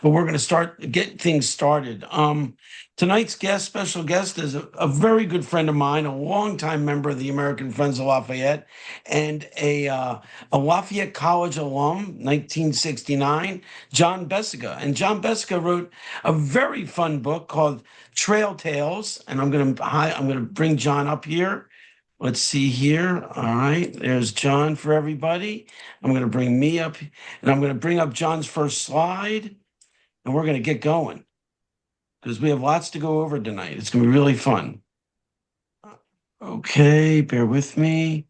but we're going to get things started. Tonight's special guest, is a very good friend of mine, a longtime member of the American Friends of Lafayette, and a Lafayette College alum, 1969, John Becica. And John Becica wrote a very fun book called Trail Tales, and I'm gonna bring John up here. Let's see here. All right, there's John for everybody. I'm going to bring me up, and I'm going to bring up John's first slide, and we're going to get going because we have lots to go over tonight. It's going to be really fun. Okay, bear with me.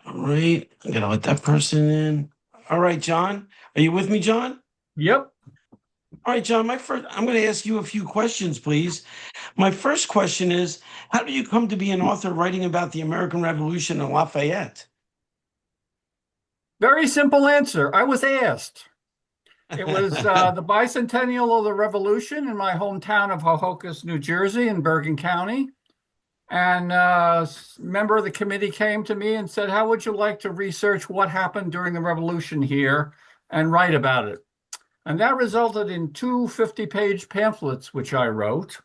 All right, I'm going to let that person in. All right, John, are you with me, John? Yep. All right, John, I'm going to ask you a few questions, please. My first question is, how did you come to be an author writing about the American Revolution in Lafayette? Very simple answer. I was asked. It was the bicentennial of the Revolution in my hometown of Hohokus, New Jersey, in Bergen County. And a member of the committee came to me and said, how would you like to research what happened during the Revolution here and write about it? And that resulted in two 50-page pamphlets, which I wrote.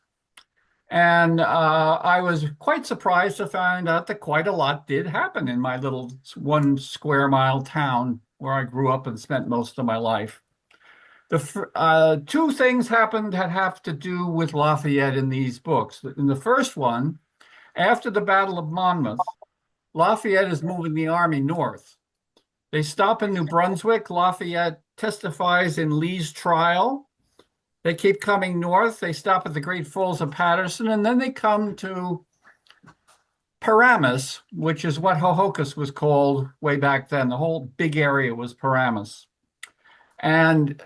And I was quite surprised to find out that quite a lot did happen in my little 1 square mile town where I grew up and spent most of my life. The two things happened that have to do with Lafayette in these books. In the first one, after the Battle of Monmouth, Lafayette is moving the army north. They stop in New Brunswick. Lafayette testifies in Lee's trial. They keep coming north. They stop at the Great Falls of Patterson, and then they come to Paramus, which is what Hohokus was called way back then. The whole big area was Paramus. And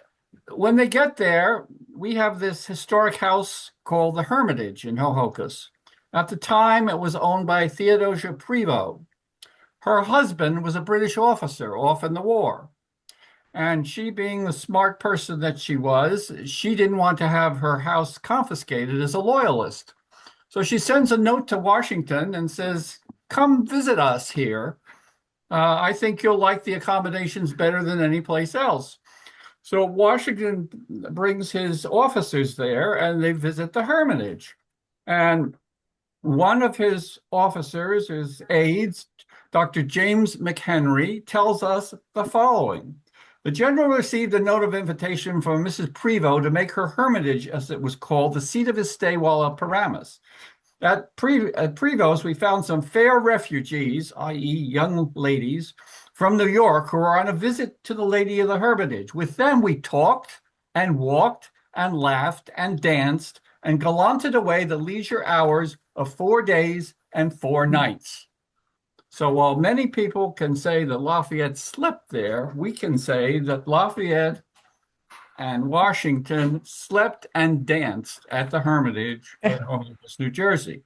when they get there, we have this historic house called the Hermitage in Hohokus. At the time, it was owned by Theodosia Prevost. Her husband was a British officer off in the war. And she, being the smart person that she was, she didn't want to have her house confiscated as a loyalist. So she sends a note to Washington and says, come visit us here. I think you'll like the accommodations better than any place else. So Washington brings his officers there and they visit the Hermitage. And one of his officers, his aides, Dr. James McHenry, tells us the following. The general received a note of invitation from Mrs. Prevost to make her hermitage, as it was called, the seat of his stay while at Paramus. At Prevost, we found some fair refugees, i.e. young ladies, from New York who were on a visit to the Lady of the Hermitage. With them, we talked and walked and laughed and danced and gallanted away the leisure hours of 4 days and 4 nights. So while many people can say that Lafayette slept there, we can say that Lafayette and Washington slept and danced at the Hermitage in Hohokus, New Jersey.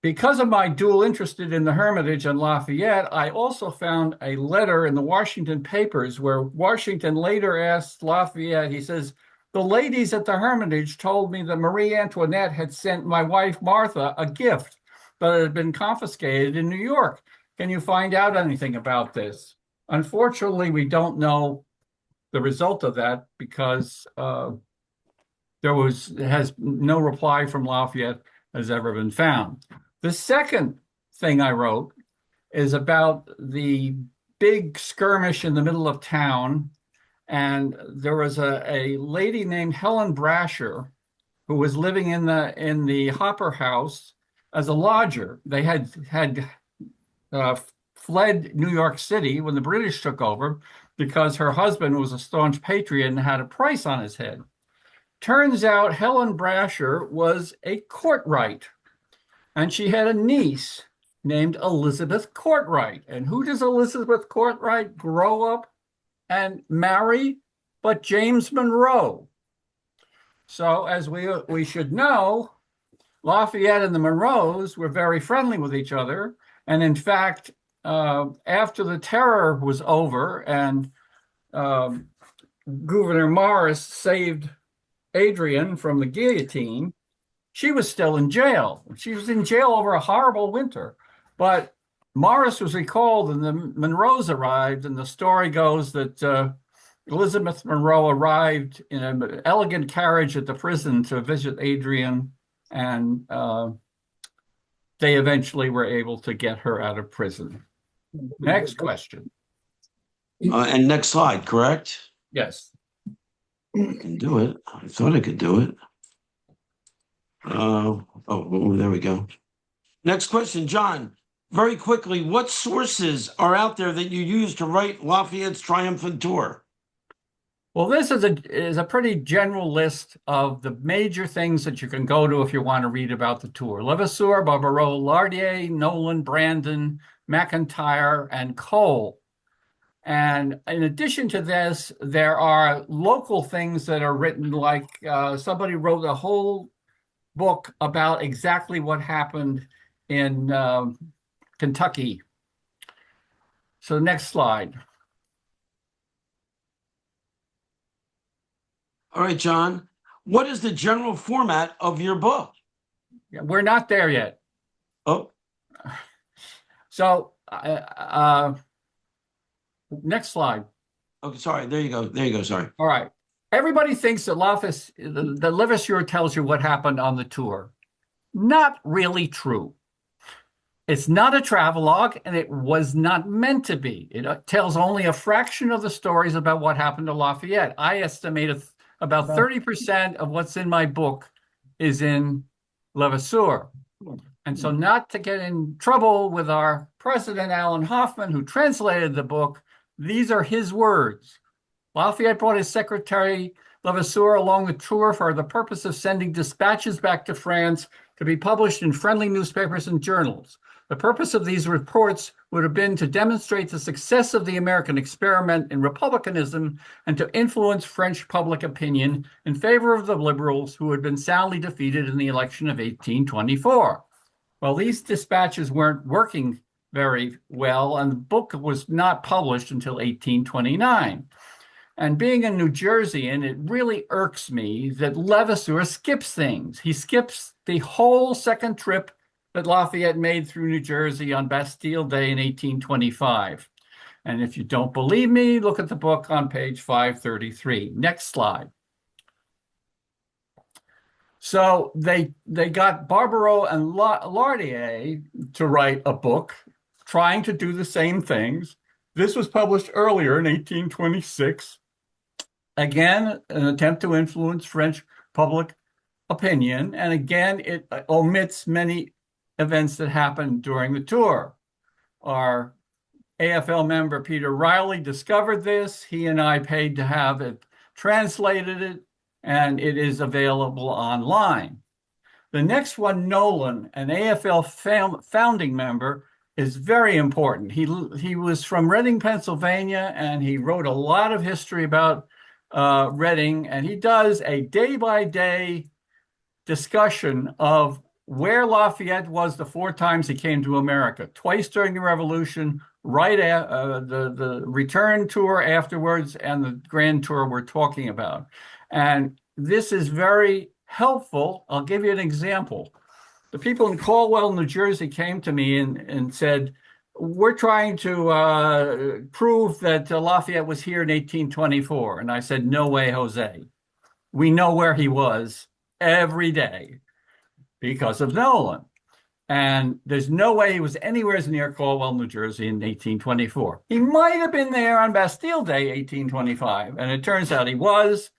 Because of my dual interest in the Hermitage and Lafayette, I also found a letter in the Washington papers where Washington later asked Lafayette, he says, the ladies at the Hermitage told me that Marie Antoinette had sent my wife Martha a gift, but it had been confiscated in New York. Can you find out anything about this? Unfortunately, we don't know the result of that because has no reply from Lafayette has ever been found. The second thing I wrote is about the big skirmish in the middle of town. And there was a lady named Helen Brasher who was living in the Hopper House as a lodger. They had fled New York City when the British took over because her husband was a staunch patriot and had a price on his head. Turns out Helen Brasher was a Courtwright, and she had a niece named Elizabeth Courtwright. And who does Elizabeth Courtwright grow up and marry but James Monroe? So as we should know, Lafayette and the Monroes were very friendly with each other. And in fact, after the terror was over and Gouverneur Morris saved Adrian from the guillotine, she was still in jail. She was in jail over a horrible winter. But Morris was recalled and the Monroes arrived, and the story goes that Elizabeth Monroe arrived in an elegant carriage at the prison to visit Adrian, and they eventually were able to get her out of prison. Next question. And next slide, correct? Yes. I can do it. I thought I could do it. Oh, there we go. Next question, John. Very quickly, what sources are out there that you use to write Lafayette's triumphant tour? Well, this is a pretty general list of the major things that you can go to if you want to read about the tour. Levasseur, Barbaro, Lardier, Nolan, Brandon, McIntyre, and Cole. And in addition to this, there are local things that are written, like somebody wrote a whole book about exactly what happened in Kentucky. So next slide. All right, John. What is the general format of your book? We're not there yet. Oh, So next slide. okay. Sorry. There you go. There you go. Sorry. All right. Everybody thinks that the Levasseur tells you what happened on the tour. Not really true. It's not a travelogue, and it was not meant to be. It tells only a fraction of the stories about what happened to Lafayette. I estimate about 30% of what's in my book is in Levasseur. And so, not to get in trouble with our president, Alan Hoffman, who translated the book, these are his words. Lafayette brought his secretary, Levasseur, along the tour for the purpose of sending dispatches back to France to be published in friendly newspapers and journals. The purpose of these reports would have been to demonstrate the success of the American experiment in republicanism and to influence French public opinion in favor of the liberals who had been soundly defeated in the election of 1824. Well, these dispatches weren't working very well, and the book was not published until 1829. And being a New Jerseyan, it really irks me that Levasseur skips things. He skips the whole second trip that Lafayette made through New Jersey on Bastille Day in 1825. And if you don't believe me, look at the book on page 533. Next slide. So they got Barbaro and Lardier to write a book trying to do the same things. This was published earlier in 1826. Again, an attempt to influence French public opinion. And again, it omits many events that happened during the tour. Our AFL member, Peter Riley, discovered this. He and I paid to have it translated, and it is available online. The next one, Nolan, an AFL founding member, is very important. He was from Reading, Pennsylvania, and he wrote a lot of history about Reading, and he does a day-by-day discussion of where Lafayette was the 4 times he came to America, twice during the Revolution, right at the return tour afterwards, and the grand tour we're talking about. And this is very helpful. I'll give you an example. The people in Caldwell, New Jersey came to me and said, we're trying to prove that Lafayette was here in 1824. And I said, no way, Jose. We know where he was every day because of Nolan. And there's no way he was anywhere near Caldwell, New Jersey in 1824. He might have been there on Bastille Day, 1825. And it turns out he was,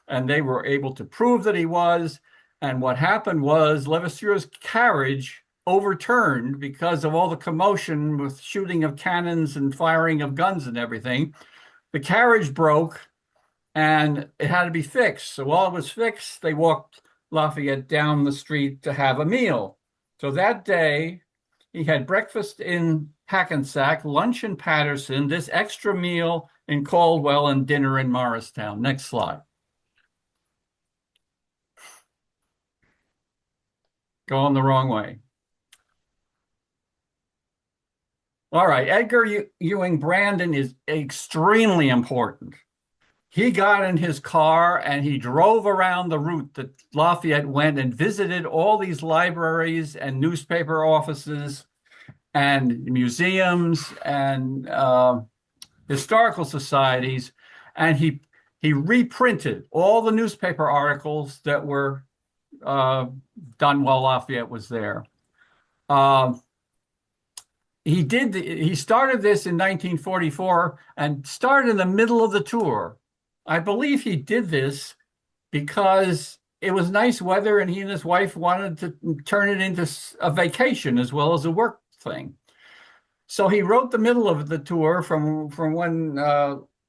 and they were able to prove that he was. And what happened was Levasseur's carriage overturned because of all the commotion with shooting of cannons and firing of guns and everything. The carriage broke and it had to be fixed. So while it was fixed, they walked Lafayette down the street to have a meal. So that day, he had breakfast in Hackensack, lunch in Patterson, this extra meal in Caldwell, and dinner in Morristown. Next slide. Going the wrong way. All right, Edgar Ewing Brandon is extremely important. He got in his car and he drove around the route that Lafayette went and visited all these libraries and newspaper offices. and museums and historical societies, and he reprinted all the newspaper articles that were uh, done while Lafayette was there. Uh, he started this in 1944 and started in the middle of the tour. I believe he did this because it was nice weather and he and his wife wanted to turn it into a vacation as well as a work thing. So he wrote the middle of the tour from when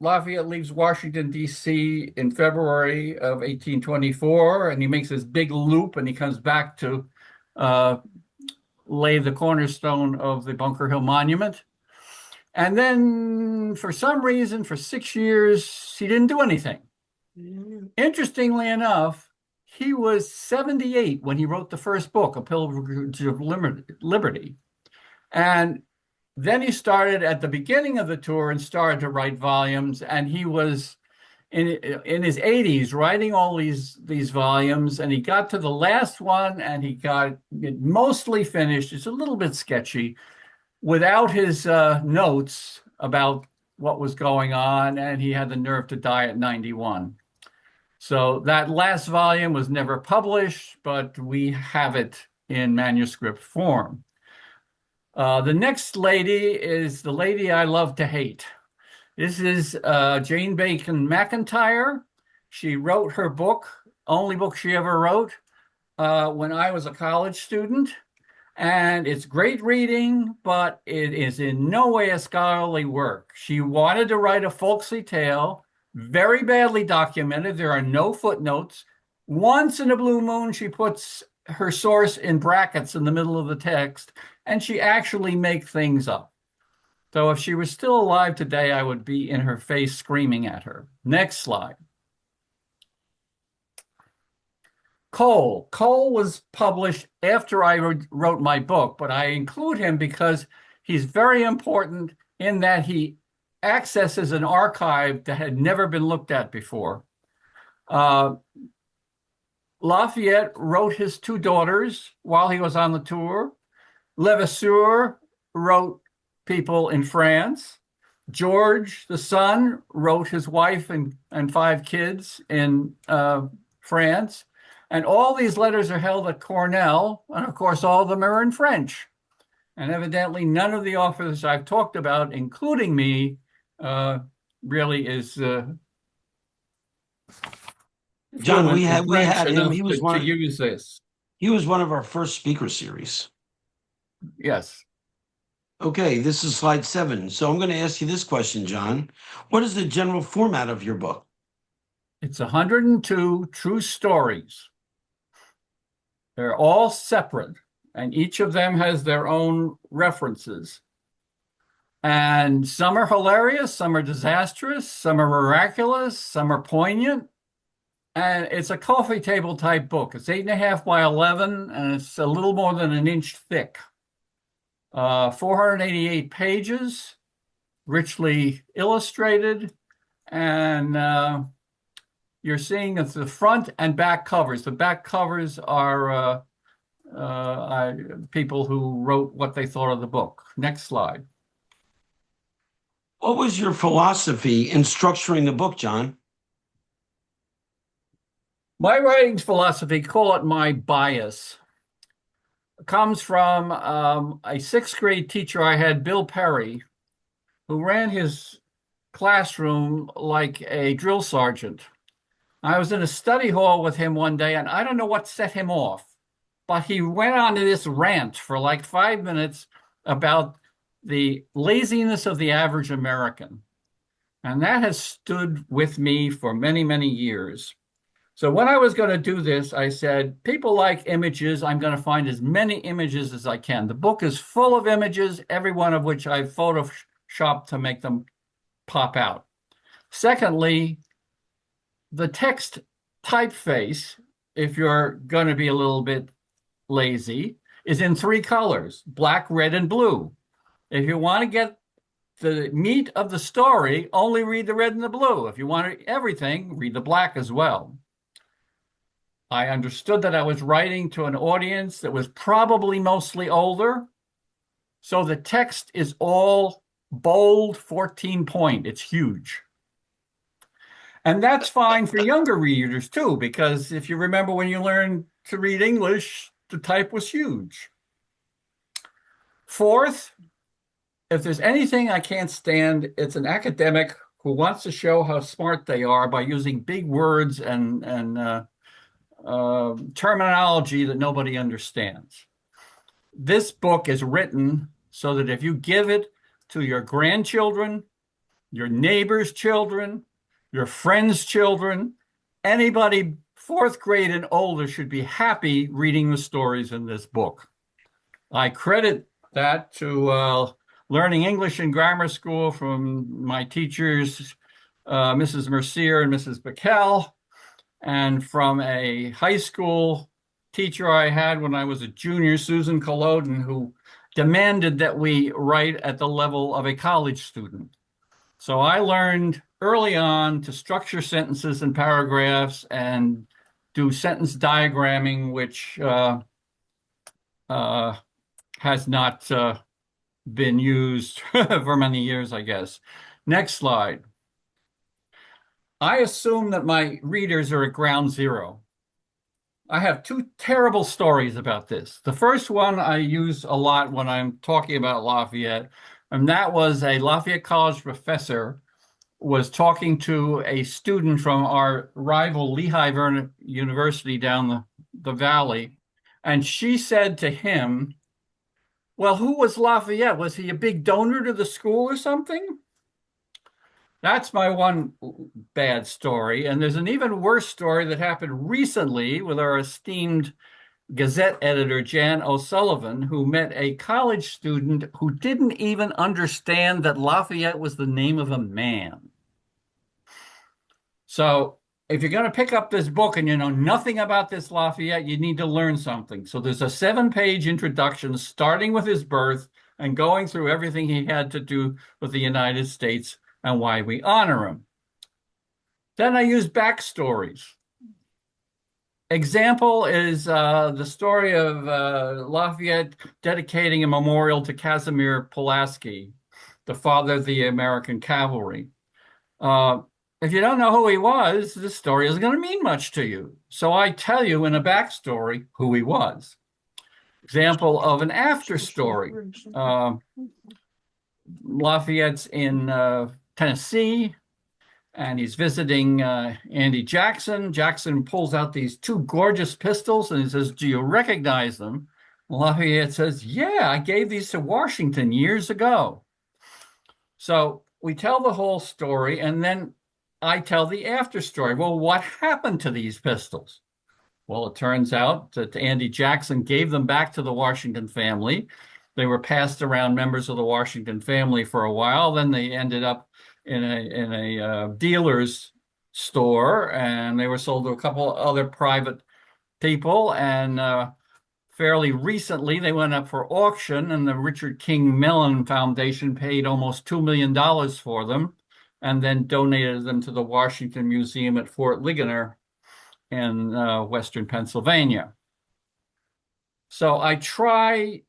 Lafayette leaves Washington, D.C. in February of 1824, and he makes this big loop and he comes back to uh, lay the cornerstone of the Bunker Hill Monument. And then for some reason, for 6 years, he didn't do anything. Interestingly enough, he was 78 when he wrote the first book, A Pilgrimage of Liberty. And then he started at the beginning of the tour and started to write volumes. And he was in his 80s writing all these volumes. And he got to the last one and he got it mostly finished. It's a little bit sketchy without his notes about what was going on. And he had the nerve to die at 91. So that last volume was never published, but we have it in manuscript form. The next lady is the lady I love to hate. This is Jane Bacon McIntyre. She wrote her book, only book she ever wrote, when I was a college student. And it's great reading, but it is in no way a scholarly work. She wanted to write a folksy tale, very badly documented. There are no footnotes. Once in a blue moon, she puts her source in brackets in the middle of the text, and she actually makes things up. So if she was still alive today, I would be in her face screaming at her. Next slide. Cole. Cole was published after I wrote my book, but I include him because he's very important in that he accesses an archive that had never been looked at before. Lafayette wrote his two daughters while he was on the tour. Levasseur wrote people in France. George, the son, wrote his wife and 5 kids in France. And all these letters are held at Cornell, and of course, all of them are in French. And evidently, none of the authors I've talked about, including me, really is John, we French had him. enough to use this. He was one of our first speaker series. Yes. Okay, this is slide 7. So I'm going to ask you this question, John. What is the general format of your book? It's 102 true stories. They're all separate, and each of them has their own references. And some are hilarious, some are disastrous, some are miraculous, some are poignant. And it's a coffee table type book. It's 8.5 by 11, and it's a little more than an inch thick. 488 pages, richly illustrated, and you're seeing the front and back covers. The back covers are people who wrote what they thought of the book. Next slide. What was your philosophy in structuring the book, John? My writing philosophy, call it my bias, comes from a 6th grade teacher I had, Bill Perry, who ran his classroom like a drill sergeant. I was in a study hall with him one day, and I don't know what set him off, but he went on to this rant for like 5 minutes about the laziness of the average American. And that has stood with me for many, many years. So when I was going to do this, I said, people like images. I'm going to find as many images as I can. The book is full of images, every one of which I've photoshopped to make them pop out. Secondly, the text typeface, if you're going to be a little bit lazy, is in 3 colors, black, red, and blue. If you want to get the meat of the story, only read the red and the blue. If you want everything, read the black as well. I understood that I was writing to an audience that was probably mostly older, So the text is all bold 14 point. It's huge. And that's fine for younger readers too, because if you remember when you learned to read English, the type was huge. Fourth, if there's anything I can't stand, it's an academic who wants to show how smart they are by using big words and terminology that nobody understands. This book is written so that if you give it to your grandchildren, your neighbors' children, your friends' children, anybody fourth grade and older should be happy reading the stories in this book. I credit that to learning English in grammar school from my teachers, Mrs. Mercier and Mrs. Bickel, and from a high school teacher I had when I was a junior, Susan Culloden, who demanded that we write at the level of a college student. So I learned early on to structure sentences and paragraphs and do sentence diagramming, which has not been used for many years, I guess. Next slide. I assume that my readers are at ground zero. I have two terrible stories about this. The first one I use a lot when I'm talking about Lafayette, and that was a Lafayette College professor was talking to a student from our rival Lehigh Vernon University down the valley, and she said to him, well, who was Lafayette? Was he a big donor to the school or something? That's my one bad story. And there's an even worse story that happened recently with our esteemed Gazette editor, Jan O'Sullivan, who met a college student who didn't even understand that Lafayette was the name of a man. So if you're going to pick up this book and you know nothing about this Lafayette, you need to learn something. So there's a 7-page introduction starting with his birth and going through everything he had to do with the United States and why we honor him. Then I use backstories. Example is the story of Lafayette dedicating a memorial to Casimir Pulaski, the father of the American cavalry. If you don't know who he was, this story isn't going to mean much to you. So I tell you in a backstory who he was. Example of an after story. Lafayette's in Tennessee, and he's visiting Andy Jackson. Jackson pulls out these two gorgeous pistols, and he says, do you recognize them? Lafayette says, yeah, I gave these to Washington years ago. So we tell the whole story, and then I tell the after story. Well, what happened to these pistols? Well, it turns out that Andy Jackson gave them back to the Washington family. They were passed around members of the Washington family for a while. Then they ended up in a dealer's store, and they were sold to a couple other private people. And fairly recently, they went up for auction, and the Richard King Mellon Foundation paid almost $2 million for them, and then donated them to the Washington Museum at Fort Ligonier in Western Pennsylvania. So I try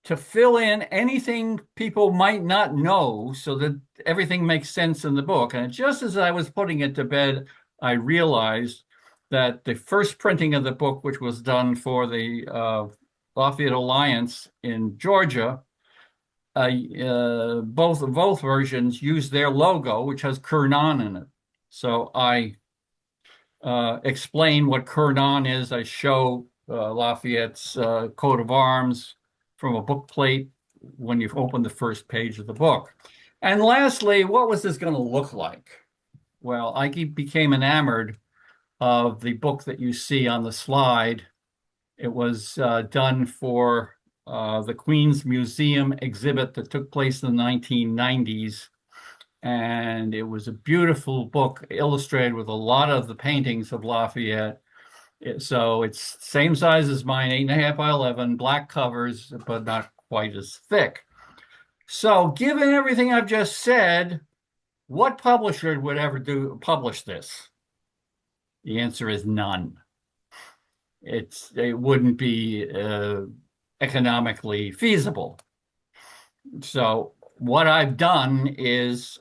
to fill in anything people might not know so that everything makes sense in the book. And just as I was putting it to bed, I realized that the first printing of the book, which was done for the Lafayette Alliance in Georgia, both versions use their logo, which has Kernan in it. So I explain what Kernan is. I show Lafayette's coat of arms from a book plate when you open the first page of the book. And lastly, what was this going to look like? Well, I became enamored of the book that you see on the slide. It was done for the Queen's Museum exhibit that took place in the 1990s. And it was a beautiful book illustrated with a lot of the paintings of Lafayette. So it's same size as mine, 8.5 by 11, black covers, but not quite as thick. So given everything I've just said, what publisher would ever publish this? The answer is none. It wouldn't be economically feasible. So what I've done is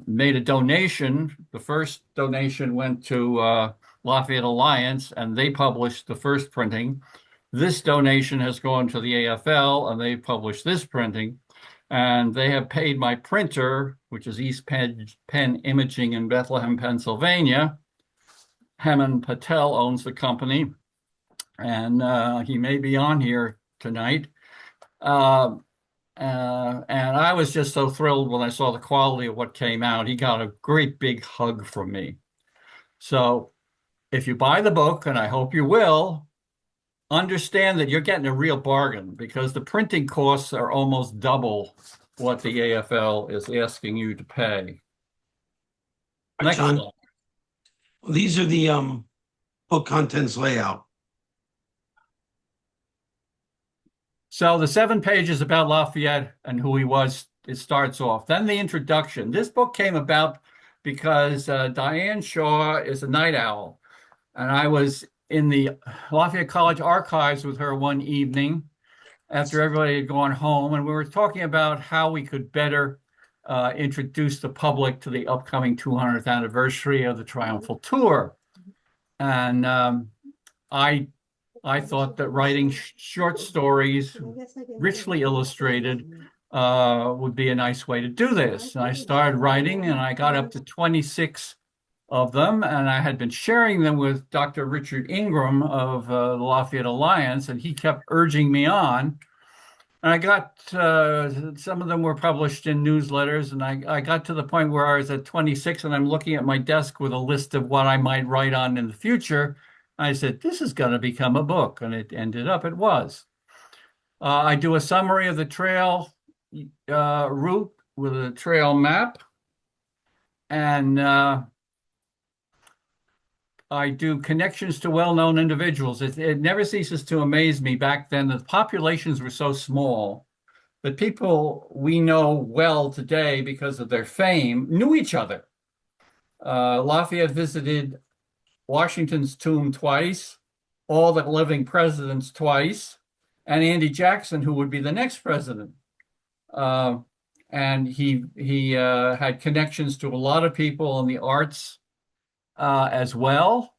made a donation. The first donation went to Lafayette Alliance, and they published the first printing. This donation has gone to the AFL, and they published this printing. And they have paid my printer, which is East Penn Imaging in Bethlehem, Pennsylvania. Heman Patel owns the company, and he may be on here tonight. Uh, and I was just so thrilled when I saw the quality of what came out. He got a great big hug from me. So if you buy the book, and I hope you will, understand that you're getting a real bargain because the printing costs are almost double what the AFL is asking you to pay. All right, Next John. slide. Well, these are the book contents layout. So the 7 pages about Lafayette and who he was, it starts off. Then the introduction. This book came about because Diane Shaw is a night owl. And I was in the Lafayette College archives with her one evening after everybody had gone home. And we were talking about how we could better introduce the public to the upcoming 200th anniversary of the Triumphal Tour. And I thought that writing short stories, richly illustrated, would be a nice way to do this. And I started writing, and I got up to 26 of them, and I had been sharing them with Dr. Richard Ingram of the Lafayette Alliance, and he kept urging me on. And I got some of them were published in newsletters, and I got to the point where I was at 26, and I'm looking at my desk with a list of what I might write on in the future. I said, this is going to become a book, and it ended up, it was. I do a summary of the trail route with a trail map, and I do connections to well-known individuals. It never ceases to amaze me. Back then, the populations were so small that people we know well today because of their fame knew each other. Lafayette visited Washington's tomb twice, all the living presidents twice, and Andy Jackson, who would be the next president. And he had connections to a lot of people in the arts as well.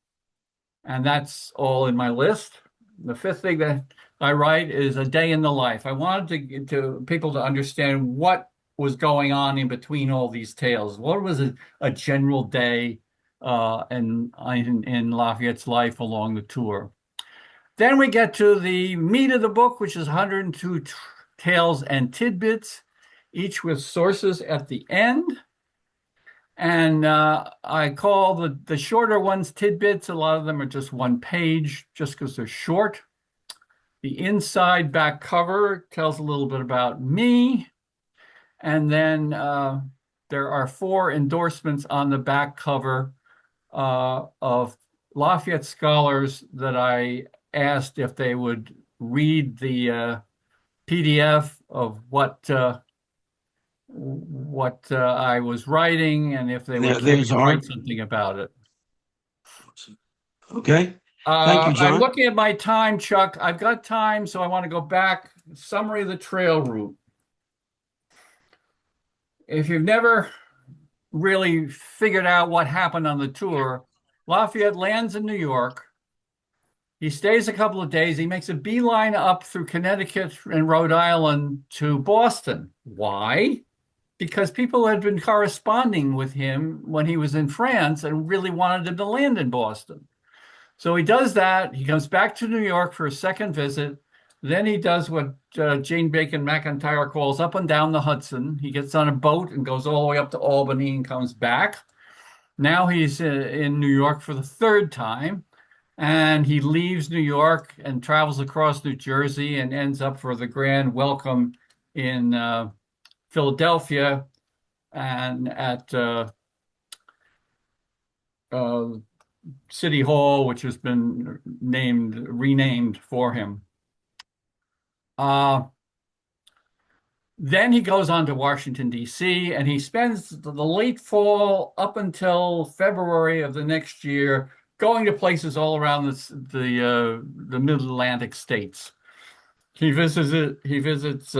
And that's all in my list. The fifth thing that I write is a day in the life. I wanted to people to understand what was going on in between all these tales. What was a general day in Lafayette's life along the tour? Then we get to the meat of the book, which is 102 tales and tidbits, each with sources at the end. And I call the shorter ones tidbits. A lot of them are just one page, just because they're short. The inside back cover tells a little bit about me. And then there are 4 endorsements on the back cover of Lafayette scholars that I asked if they would read the PDF of what I was writing, and if they would care There's to our. write something about it. Okay. Thank you, I'm John. looking at my time, Chuck. I've got time, so I want to go back. Summary of the trail route. If you've never really figured out what happened on the tour, Lafayette lands in New York. He stays a couple of days. He makes a beeline up through Connecticut and Rhode Island to Boston. Why? Because people had been corresponding with him when he was in France and really wanted him to land in Boston. So he does that. He comes back to New York for a second visit. Then he does what Jane Bacon McIntyre calls up and down the Hudson. He gets on a boat and goes all the way up to Albany and comes back. Now he's in New York for the 3rd time. And he leaves New York and travels across New Jersey and ends up for the grand welcome in Philadelphia and at City Hall, which has been renamed for him. Then he goes on to Washington, D.C., and he spends the late fall up until February of the next year going to places all around the Mid-Atlantic states. He visits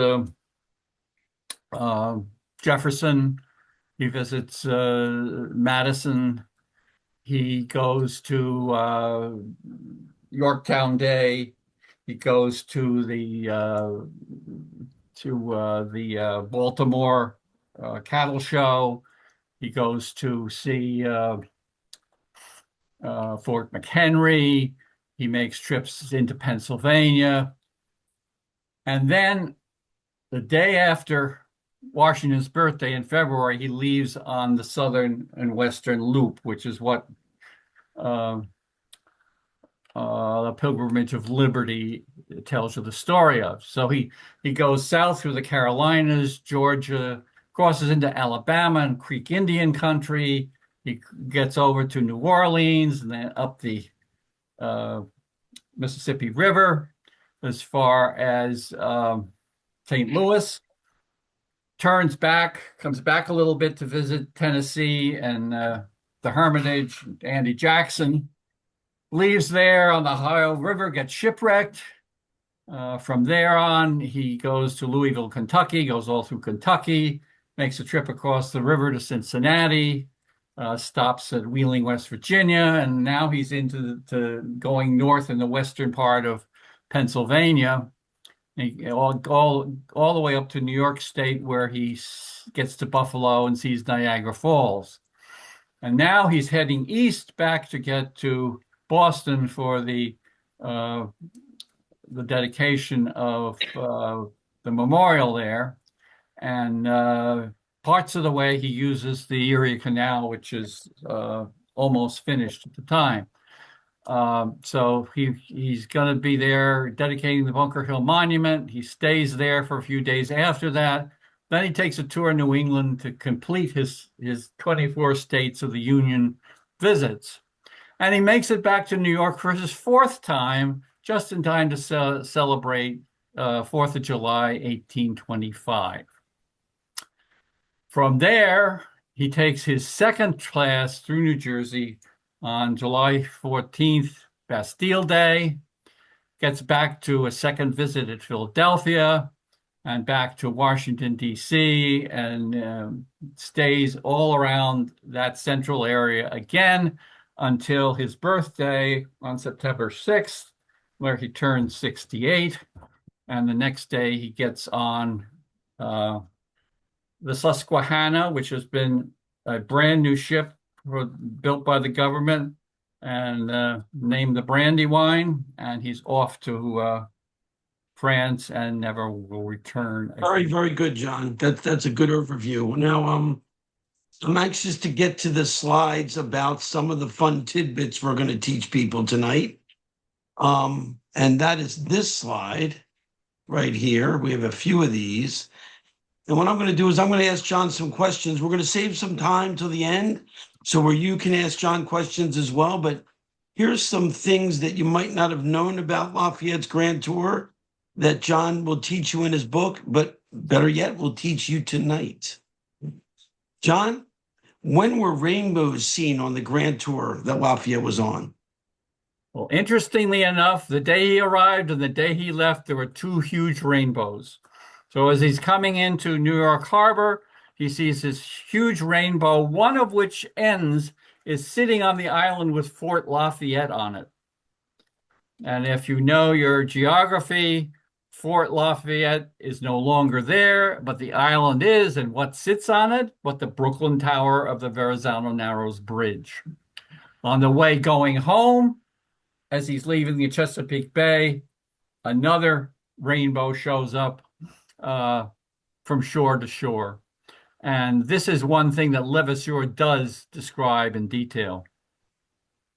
uh, Jefferson. He visits Madison. He goes to Yorktown Day. He goes to the Baltimore cattle show. He goes to see Fort McHenry. He makes trips into Pennsylvania. And then the day after Washington's birthday in February, he leaves on the Southern and Western Loop, which is what uh, the Pilgrimage of Liberty tells you the story of. So he goes south through the Carolinas, Georgia, crosses into Alabama and Creek Indian country. He gets over to New Orleans and then up the uh, Mississippi River as far as St. Louis, turns back, comes back a little bit to visit Tennessee and the Hermitage, Andy Jackson, leaves there on the Ohio River, gets shipwrecked. From there on, he goes to Louisville, Kentucky, goes all through Kentucky, makes a trip across the river to Cincinnati, stops at Wheeling, West Virginia, and now he's into going north in the western part of Pennsylvania, all the way up to New York State, where he gets to Buffalo and sees Niagara Falls. And now he's heading east back to get to Boston for the dedication of the memorial there. And parts of the way he uses the Erie Canal, which is almost finished at the time. So he's going to be there dedicating the Bunker Hill Monument. He stays there for a few days after that. Then he takes a tour of New England to complete his 24 states of the Union visits. And he makes it back to New York for his fourth time, just in time to celebrate 4th of July, 1825. From there, he takes his second class through New Jersey on July 14th, Bastille Day, gets back to a second visit at Philadelphia and back to Washington, D.C., and stays all around that central area again until his birthday on September 6th, where he turns 68. And the next day he gets on the Susquehanna, which has been a brand new ship built by the government and named the Brandywine, and he's off to France and never will return again. Very, very good, John. That's a good overview. Now, I'm anxious to get to the slides about some of the fun tidbits we're going to teach people tonight. And that is this slide right here. We have a few of these. And what I'm going to do is I'm going to ask John some questions. We're going to save some time till the end, so where you can ask John questions as well. But here's some things that you might not have known about Lafayette's Grand Tour that John will teach you in his book, but better yet, will teach you tonight. John, when were rainbows seen on the Grand Tour that Lafayette was on? Well, interestingly enough, the day he arrived and the day he left, there were two huge rainbows. So as he's coming into New York Harbor, he sees this huge rainbow, one of which ends is sitting on the island with Fort Lafayette on it. And if you know your geography, Fort Lafayette is no longer there, but the island is, and what sits on it? But the Brooklyn Tower of the Verrazano Narrows Bridge. On the way going home, as he's leaving the Chesapeake Bay, another rainbow shows up from shore to shore. And this is one thing that Levasseur does describe in detail.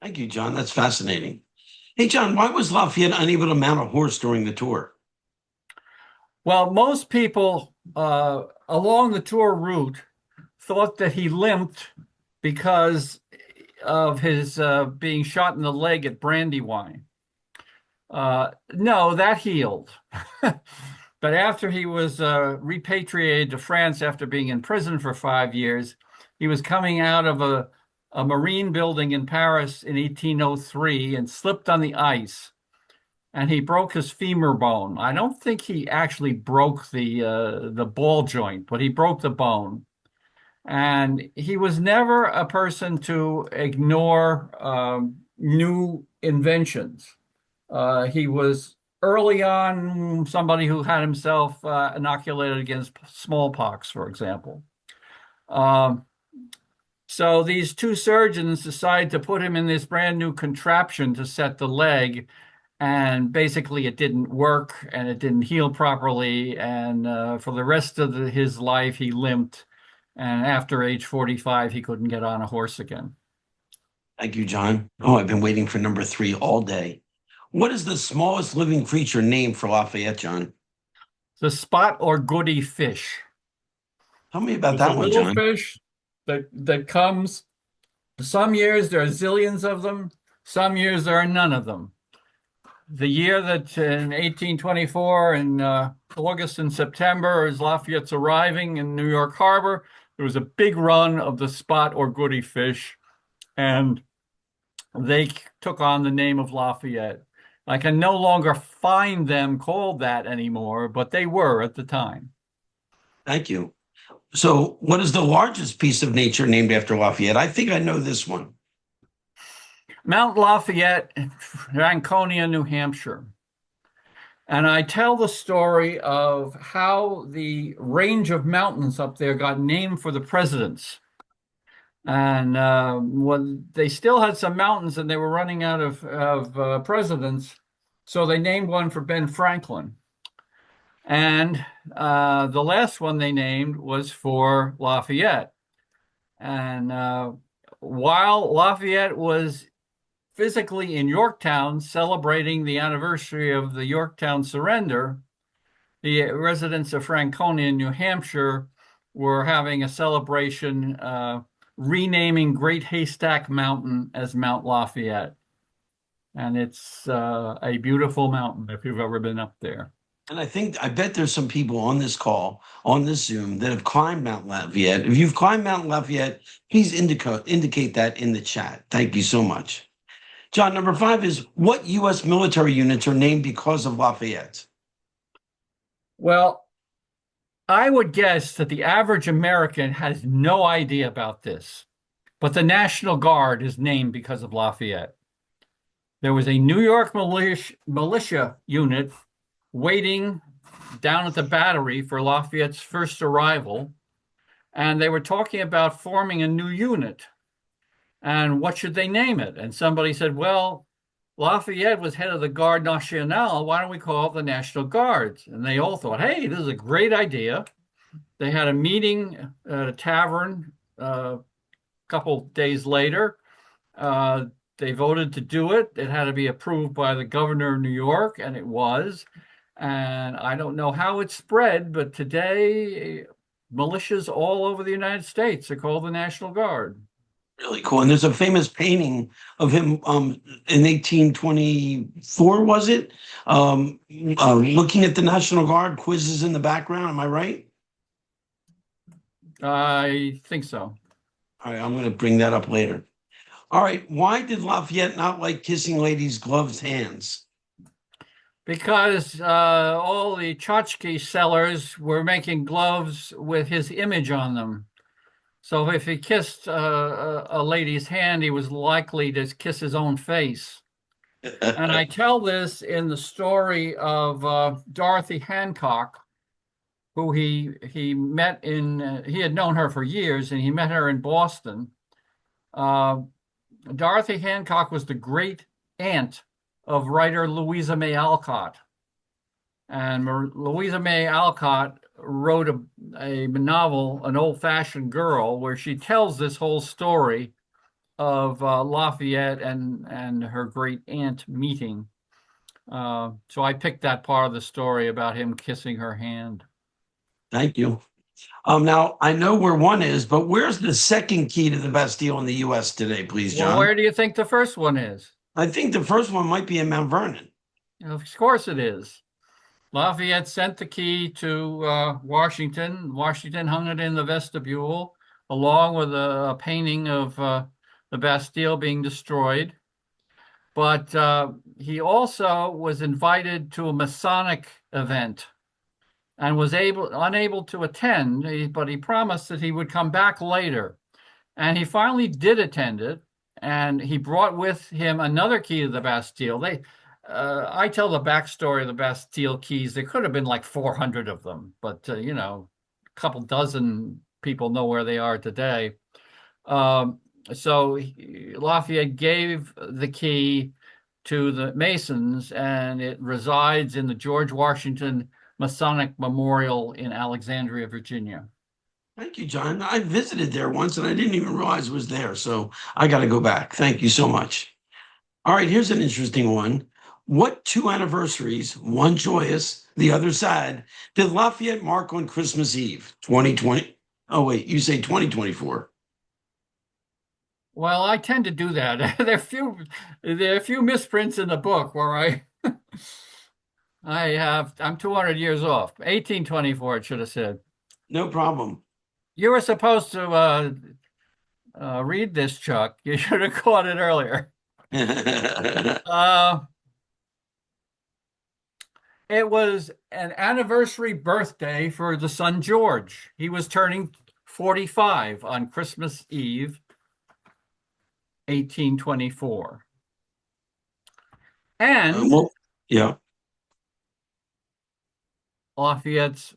Thank you, John. That's fascinating. Hey, John, why was Lafayette unable to mount a horse during the tour? Well, most people along the tour route thought that he limped because of his being shot in the leg at Brandywine. No, that healed. But after he was repatriated to France after being in prison for 5 years, he was coming out of a marine building in Paris in 1803 and slipped on the ice and he broke his femur bone. I don't think he actually broke the ball joint, but he broke the bone. And he was never a person to ignore new inventions. He was early on somebody who had himself inoculated against smallpox, for example. Um, so these two surgeons decided to put him in this brand new contraption to set the leg, and basically it didn't work and it didn't heal properly. And for the rest of his life, he limped. And after age 45, he couldn't get on a horse again. Thank you, John. Oh, I've been waiting for number three all day. What is the smallest living creature named for Lafayette, John? The spot or goody fish. Tell me about It's a that one, little John. fish that comes. Some years there are zillions of them. Some years there are none of them. The year that in 1824, in August and September, as Lafayette's arriving in New York Harbor, there was a big run of the spot or goody fish, and they took on the name of Lafayette. I can no longer find them called that anymore, but they were at the time. Thank you. So, what is the largest piece of nature named after Lafayette? I think I know this one. Mount Lafayette, Franconia, New Hampshire. And I tell the story of how the range of mountains up there got named for the presidents. And when they still had some mountains and they were running out of presidents, so they named one for Ben Franklin. And the last one they named was for Lafayette. And while Lafayette was physically in Yorktown celebrating the anniversary of the Yorktown surrender, the residents of Franconia, New Hampshire, were having a celebration renaming Great Haystack Mountain as Mount Lafayette. And it's a beautiful mountain if you've ever been up there. And I bet there's some people on this call, on this Zoom, that have climbed Mount Lafayette. If you've climbed Mount Lafayette, please indicate that in the chat. Thank you so much. John, number five is what U.S. military units are named because of Lafayette? Well, I would guess that the average American has no idea about this, but the National Guard is named because of Lafayette. There was a New York militia unit waiting down at the Battery for Lafayette's first arrival, and they were talking about forming a new unit. And what should they name it? And somebody said, well, Lafayette was head of the Garde Nationale. Why don't we call it the National Guards? And they all thought, hey, this is a great idea. They had a meeting at a tavern a couple days later. They voted to do it. It had to be approved by the governor of New York, and it was. And I don't know how it spread, but today militias all over the United States are called the National Guard. Really cool. And there's a famous painting of him in 1824, was it? Looking at the National Guard, quizzes in the background. Am I right? I think so. All right, I'm going to bring that up later. All right, why did Lafayette not like kissing ladies' gloved hands? Because all the tchotchke sellers were making gloves with his image on them. So if he kissed a lady's hand, he was likely to kiss his own face. And I tell this in the story of Dorothy Hancock, who he met he had known her for years, and he met her in Boston. Dorothy Hancock was the great aunt of writer Louisa May Alcott. And Louisa May Alcott wrote a novel, An Old-Fashioned Girl, where she tells this whole story of Lafayette and her great aunt meeting. So I picked that part of the story about him kissing her hand. Thank you. Now, I know where one is, but where's the second key to the Bastille in the U.S. today, please, John? Well, where do you think the first one is? I think the first one might be in Mount Vernon. Of course it is. Lafayette sent the key to Washington. Washington hung it in the vestibule, along with a painting of the Bastille being destroyed. But he also was invited to a Masonic event and was unable to attend, but he promised that he would come back later. And he finally did attend it, and he brought with him another key to the Bastille. I tell the backstory of the Bastille keys. There could have been like 400 of them, but a couple dozen people know where they are today. So Lafayette gave the key to the Masons, and it resides in the George Washington Masonic Memorial in Alexandria, Virginia. Thank you, John. I visited there once and I didn't even realize it was there. So I got to go back. Thank you so much. All right, here's an interesting one. What two anniversaries, one joyous, the other sad, did Lafayette mark on Christmas Eve, 2020? Oh, wait, you say 2024. Well, I tend to do that. There are a few misprints in the book where I'm 200 years off. 1824, it should have said. No problem. You were supposed to read this, Chuck. You should have caught it earlier. Uh, it was an anniversary birthday for the son George. He was turning 45 on Christmas Eve, 1824. And well, yeah, Lafayette's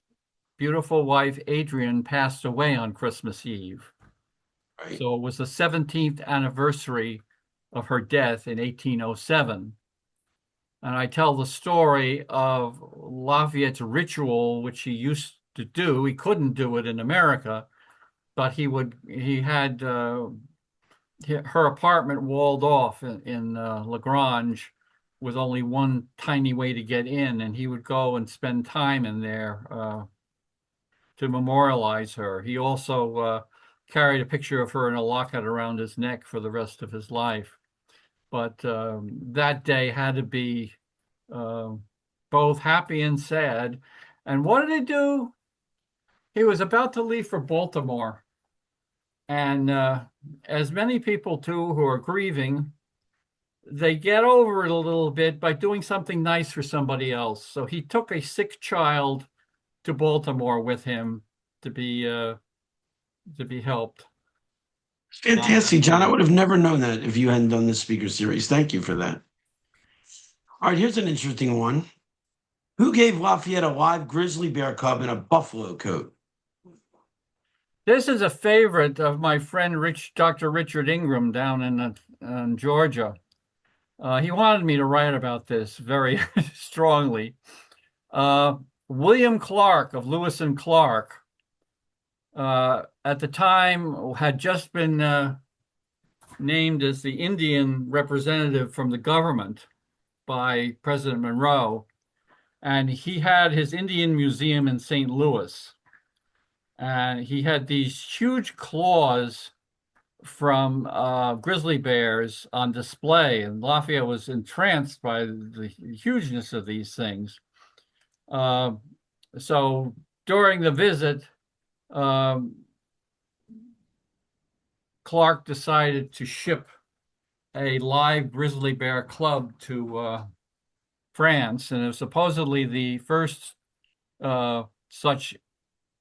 beautiful wife, Adrian, passed away on Christmas Eve. right. So it was the 17th anniversary of her death in 1807. And I tell the story of Lafayette's ritual, which he used to do. He couldn't do it in America, but he had her apartment walled off in Lagrange with only one tiny way to get in, and he would go and spend time in there to memorialize her. He also carried a picture of her in a locket around his neck for the rest of his life. But that day had to be both happy and sad. And what did he do? He was about to leave for Baltimore. And as many people too who are grieving, they get over it a little bit by doing something nice for somebody else. So he took a sick child to Baltimore with him to be helped. Fantastic, John. I would have never known that if you hadn't done this speaker series. Thank you for that. All right, here's an interesting one. Who gave Lafayette a live grizzly bear cub in a buffalo coat? This is a favorite of my friend Dr. Richard Ingram down in Georgia. He wanted me to write about this very strongly. William Clark of Lewis and Clark, at the time, had just been named as the Indian representative from the government by President Monroe, and he had his Indian Museum in St. Louis. And he had these huge claws from grizzly bears on display, and Lafayette was entranced by the hugeness of these things. So during the visit, Clark decided to ship a live grizzly bear club to France, and it was supposedly the first such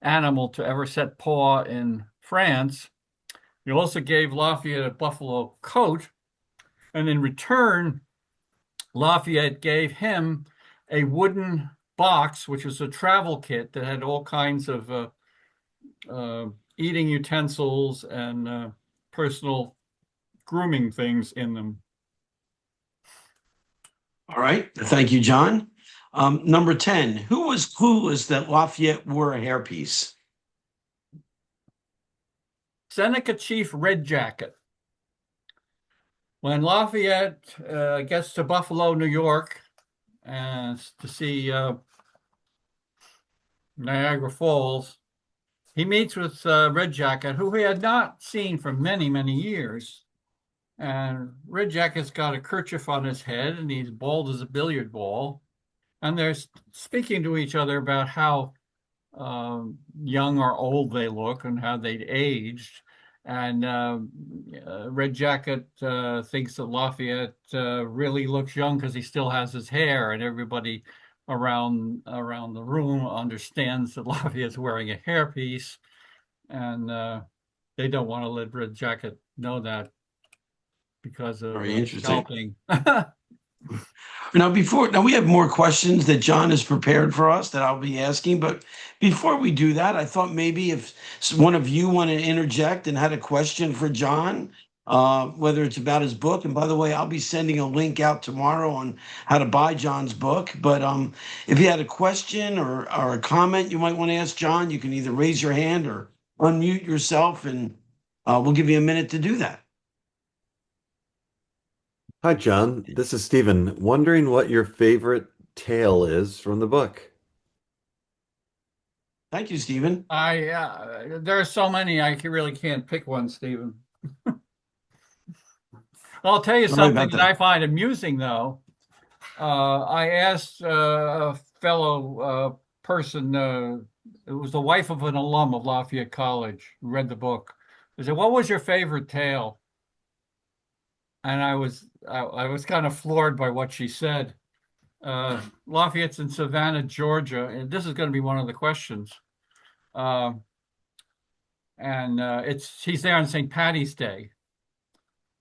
animal to ever set paw in France. He also gave Lafayette a buffalo coat, and in return, Lafayette gave him a wooden box, which was a travel kit that had all kinds of eating utensils and personal grooming things in them. All right. Thank you, John. Number 10. Who was clueless that Lafayette wore a hairpiece? Seneca Chief Red Jacket. When Lafayette gets to Buffalo, New York, and to see Niagara Falls, he meets with Red Jacket, who he had not seen for many, many years. And Red Jacket's got a kerchief on his head, and he's bald as a billiard ball. And they're speaking to each other about how young or old they look and how they'd aged. And Red Jacket thinks that Lafayette really looks young because he still has his hair, and everybody around the room understands that Lafayette's wearing a hairpiece, and they don't want to let Red Jacket know that because of Very interesting. scalping. Now we have more questions that John has prepared for us that I'll be asking. But before we do that, I thought maybe if one of you want to interject and had a question for John, whether it's about his book. And by the way, I'll be sending a link out tomorrow on how to buy John's book. But if you had a question or a comment you might want to ask John, you can either raise your hand or unmute yourself, and we'll give you a minute to do that. Hi, John. This is Stephen. Wondering what your favorite tale is from the book. Thank you, Stephen. There are so many really can't pick one, Stephen. I'll tell you Sorry something about that that. I find amusing, though. I asked a fellow person, it was the wife of an alum of Lafayette College, who read the book. I said, "What was your favorite tale?" And I was kind of floored by what she said. Lafayette's in Savannah, Georgia, and this is going to be one of the questions. Uh, and he's there on St. Patty's Day,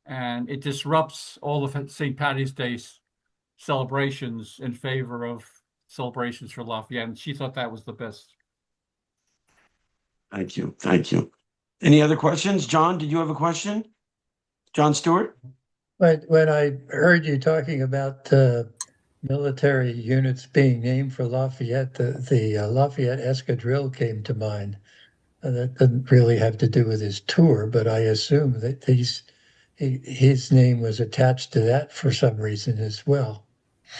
and it disrupts all of St. Patty's Day celebrations in favor of celebrations for Lafayette. And she thought that was the best. Thank you. Thank you. Any other questions? John, did you have a question? John Stewart? But when I heard you talking about military units being named for Lafayette, the Lafayette Escadrille came to mind. That doesn't really have to do with his tour, but I assume that his name was attached to that for some reason as well.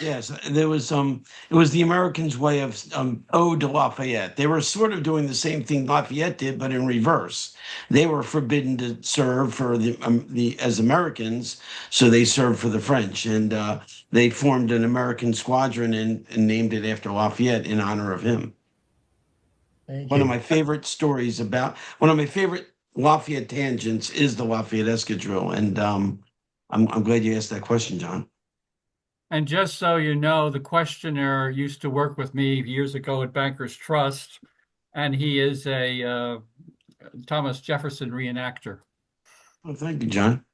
Yes, there was it was the Americans' way of ode to Lafayette. They were sort of doing the same thing Lafayette did, but in reverse. They were forbidden to serve for the as Americans, so they served for the French, and they formed an American squadron and named it after Lafayette in honor of him. Thank One of you. my favorite stories about one of my favorite Lafayette tangents is the Lafayette Escadrille, and I'm glad you asked that question, John. And just so you know, the questioner used to work with me years ago at Bankers Trust, and he is a Thomas Jefferson reenactor. Well, thank you, John.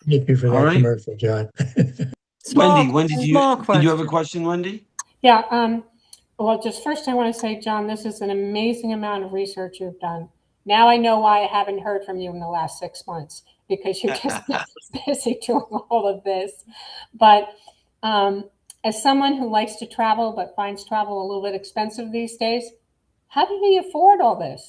Thank you for All that right. commercial, John. Wendy, Small, when small did you have a question. question, Wendy? Yeah. Well, just first, I want to say, John, this is an amazing amount of research you've done. Now I know why I haven't heard from you in the last 6 months because you're just busy doing all of this. But um, as someone who likes to travel but finds travel a little bit expensive these days, how did he afford all this?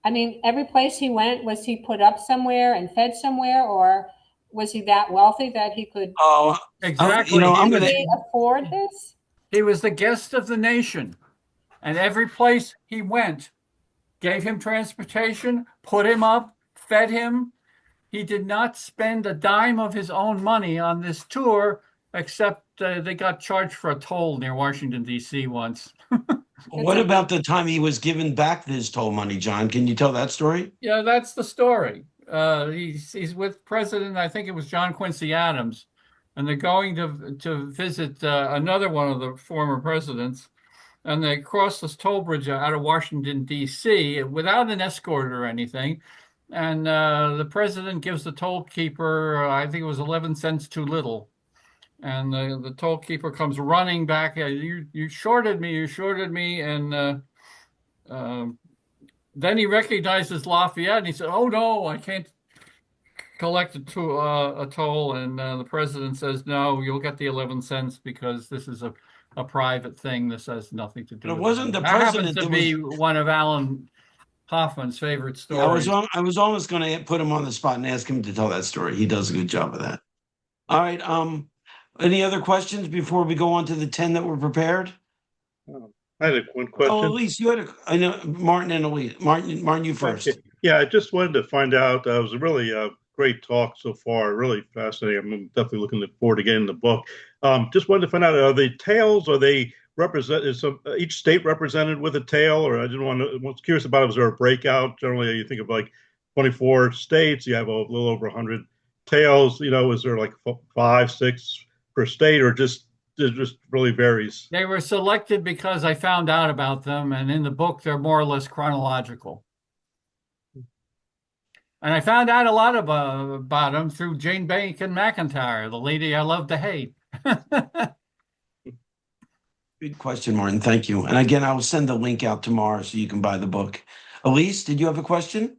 I mean, every place he went, was he put up somewhere and fed somewhere, or was he that wealthy that he could Oh, Exactly. I'm gonna. really afford this? He was the guest of the nation, and every place he went gave him transportation, put him up, fed him. He did not spend a dime of his own money on this tour, except they got charged for a toll near Washington, D.C. once. What about the time he was given back his toll money, John? Can you tell that story? Yeah, that's the story. He's with President, I think it was John Quincy Adams, and they're going to visit another one of the former presidents, and they cross this toll bridge out of Washington, D.C. without an escort or anything. And the president gives the toll keeper, I think it was 11 cents too little. And the toll keeper comes running back. You shorted me, you shorted me. And then he recognizes Lafayette and he said, "Oh, no, I can't collect a toll." And the president says, "No, you'll get the 11 cents because this is a private thing. This has nothing to do But it with wasn't it." the That happens president to that was. be one of Alan Hoffman's favorite Yeah, stories. I was almost going to put him on the spot and ask him to tell that story. He does a good job of that. All right. Any other questions before we go on to the 10 that were prepared? I had one Oh, question. Elise, you had a. I know Martin and Elise. Martin, you first. Okay. Yeah, I just wanted to find out. It was a really great talk so far. Really fascinating. I'm definitely looking forward to getting the book. Just wanted to find out: are they tales? Are they represent? Is each state represented with a tale? Or I didn't want to. Was curious about. Was there a breakout? Generally, you think of like 24 states. You have a little over 100 tails. Is there like 5, 6 per state, or it just really varies? They were selected because I found out about them, and in the book, they're more or less chronological. And I found out a lot about them through Jane Bacon McIntyre, the lady I love to hate. Good question, Martin. Thank you. And again, I will send the link out tomorrow so you can buy the book. Elise, did you have a question?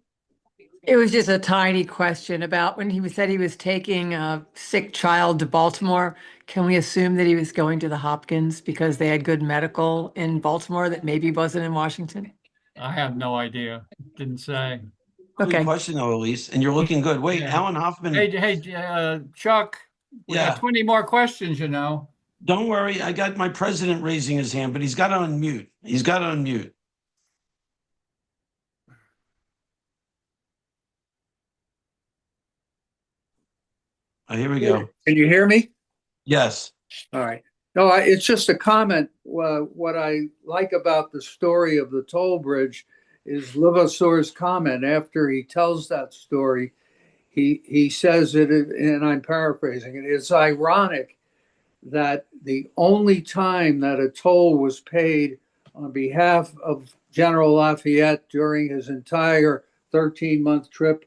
It was just a tiny question about when he said he was taking a sick child to Baltimore. Can we assume that he was going to the Hopkins because they had good medical in Baltimore that maybe wasn't in Washington? I have no idea. Didn't say. Good Okay. question, though, Elise. And you're looking good. Wait, Yeah. Alan Hoffman. Hey, Chuck, we Yeah. got 20 more questions, you know. Don't worry. I got my president raising his hand, but he's got to unmute. He's got to unmute. Here we go. Can you hear me? Yes. All right. No, it's just a comment. What I like about the story of the toll bridge is Levasseur's comment after he tells that story. He says it, and I'm paraphrasing it. It's ironic that the only time that a toll was paid on behalf of General Lafayette during his entire 13-month trip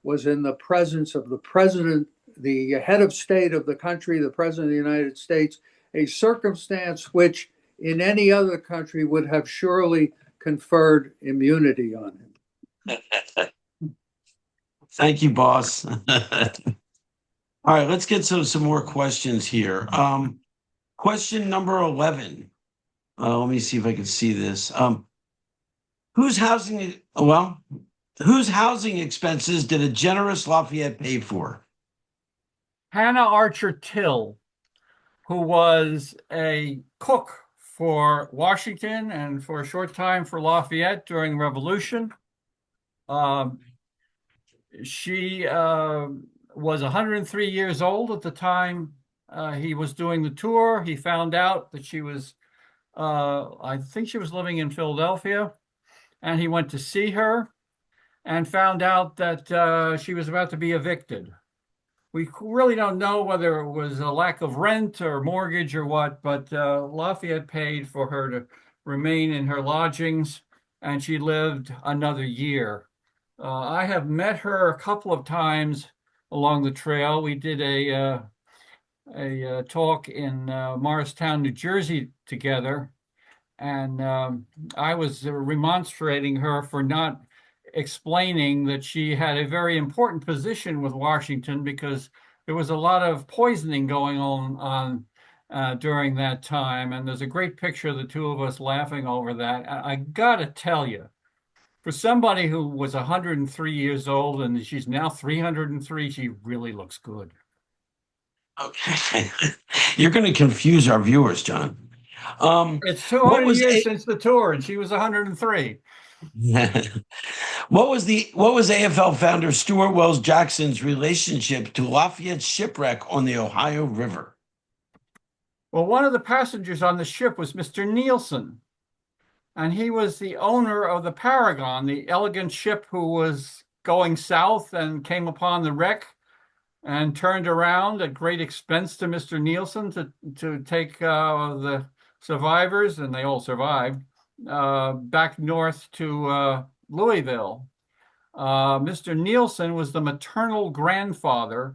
was in the presence of the president, the head of state of the country, the president of the United States, a circumstance which in any other country would have surely conferred immunity on him. Thank you, boss. All right, let's get some more questions here. Question number 11. Let me see if I can see this. Whose housing expenses did a generous Lafayette pay for? Hannah Archer Till, who was a cook for Washington and for a short time for Lafayette during the Revolution. She was 103 years old at the time he was doing the tour. He found out that she was, I think she was living in Philadelphia, and he went to see her and found out that she was about to be evicted. We really don't know whether it was a lack of rent or mortgage or what, but Lafayette paid for her to remain in her lodgings, and she lived another year. I have met her a couple of times along the trail. We did a talk in Morristown, New Jersey together, and I was remonstrating her for not explaining that she had a very important position with Washington because there was a lot of poisoning going on during that time. And there's a great picture of the two of us laughing over that. I gotta tell you, for somebody who was 103 years old and she's now 303, she really looks good. Okay. You're going to confuse our viewers, John. It's 200 years since the tour, and she was 103. What was AFL founder Stuart Wells Jackson's relationship to Lafayette's shipwreck on the Ohio River? Well, one of the passengers on the ship was Mr. Nielsen, and he was the owner of the Paragon, the elegant ship who was going south and came upon the wreck and turned around at great expense to Mr. Nielsen to take the survivors, and they all survived, back north to Louisville. Mr. Nielsen was the maternal grandfather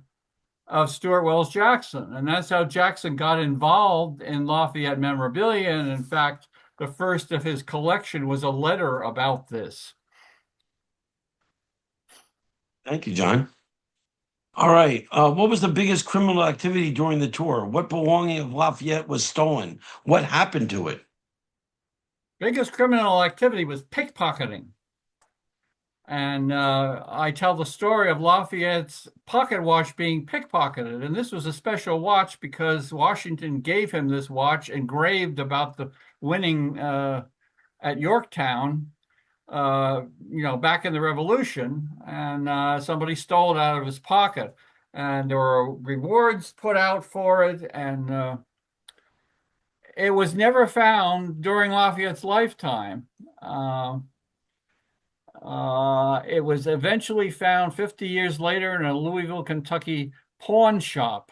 of Stuart Wells Jackson, and that's how Jackson got involved in Lafayette memorabilia. And in fact, the first of his collection was a letter about this. Thank you, John. All right. What was the biggest criminal activity during the tour? What belonging of Lafayette was stolen? What happened to it? Biggest criminal activity was pickpocketing. And I tell the story of Lafayette's pocket watch being pickpocketed. And this was a special watch because Washington gave him this watch engraved about the winning at Yorktown, back in the Revolution. And somebody stole it out of his pocket. And there were rewards put out for it. And it was never found during Lafayette's lifetime. It was eventually found 50 years later in a Louisville, Kentucky pawn shop.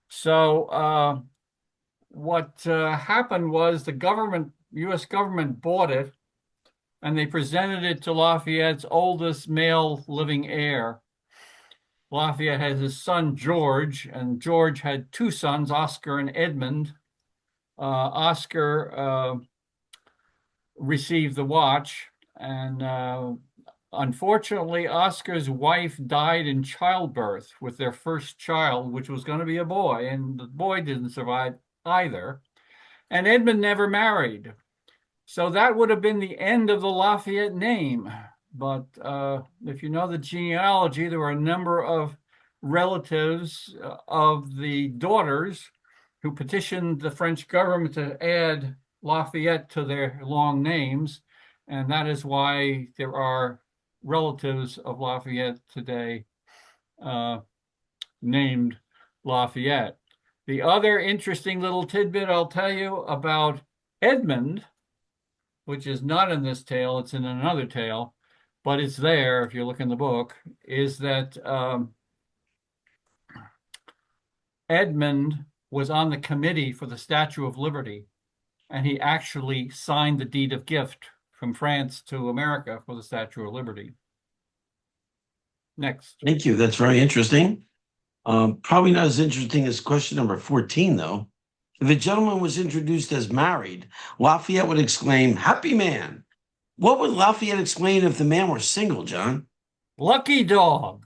So what happened was the U.S. government bought it, and they presented it to Lafayette's oldest male living heir. Lafayette had his son, George, and George had two sons, Oscar and Edmund. Oscar received the watch, and unfortunately, Oscar's wife died in childbirth with their first child, which was going to be a boy, and the boy didn't survive either. And Edmund never married. So that would have been the end of the Lafayette name. But if you know the genealogy, there were a number of relatives of the daughters who petitioned the French government to add Lafayette to their long names. And that is why there are relatives of Lafayette today named Lafayette. The other interesting little tidbit I'll tell you about Edmund, which is not in this tale, it's in another tale, but it's there if you look in the book, is that Edmund was on the committee for the Statue of Liberty, and he actually signed the deed of gift from France to America for the Statue of Liberty. Next. Thank you. That's very interesting. Probably not as interesting as question number 14, though. If a gentleman was introduced as married, Lafayette would exclaim, "Happy man." What would Lafayette exclaim if the man were single, John? Lucky dog.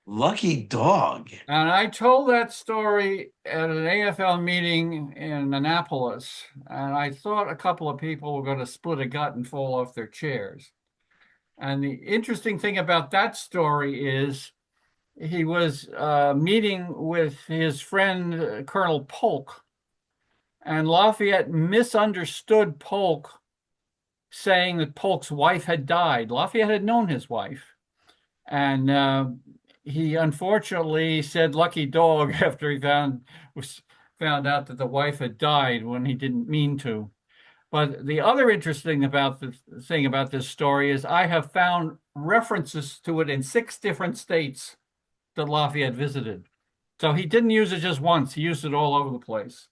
Lucky dog. And I told that story at an AFL meeting in Annapolis, and I thought a couple of people were going to split a gut and fall off their chairs. And the interesting thing about that story is he was meeting with his friend, Colonel Polk, and Lafayette misunderstood Polk, saying that Polk's wife had died. Lafayette had known his wife, and he unfortunately said "lucky dog" after he found out that the wife had died when he didn't mean to. But the other interesting thing about this story is I have found references to it in 6 different states that Lafayette visited. So he didn't use it just once. He used it all over the place.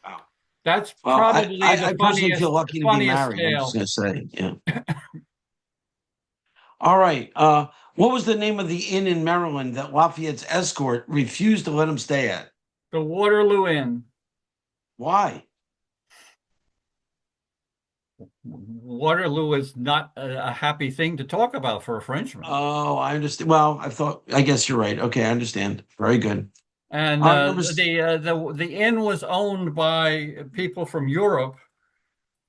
Wow. That's Well, probably I the personally feel lucky to be married. I'm tale. just going to say, yeah. All right. What was the name of the inn in Maryland that Lafayette's escort refused to let him stay at? The Waterloo Inn. Why? Waterloo is not a happy thing to talk about for a Frenchman. Oh, I understand. Well, I guess you're right. Okay, I understand. Very good. And the inn was owned by people from Europe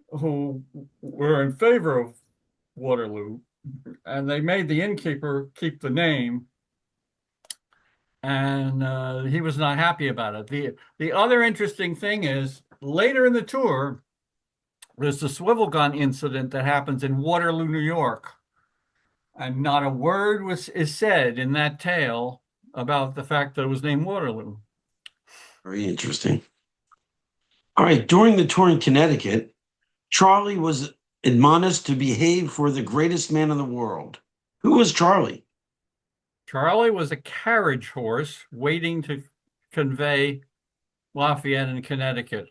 who were in favor of Waterloo, and they made the innkeeper keep the name, and he was not happy about it. The other interesting thing is later in the tour, there's the swivel gun incident that happens in Waterloo, New York, and not a word is said in that tale about the fact that it was named Waterloo. Very interesting. All right. During the tour in Connecticut, Charlie was admonished to behave for the greatest man in the world. Who was Charlie? Charlie was a carriage horse waiting to convey Lafayette in Connecticut.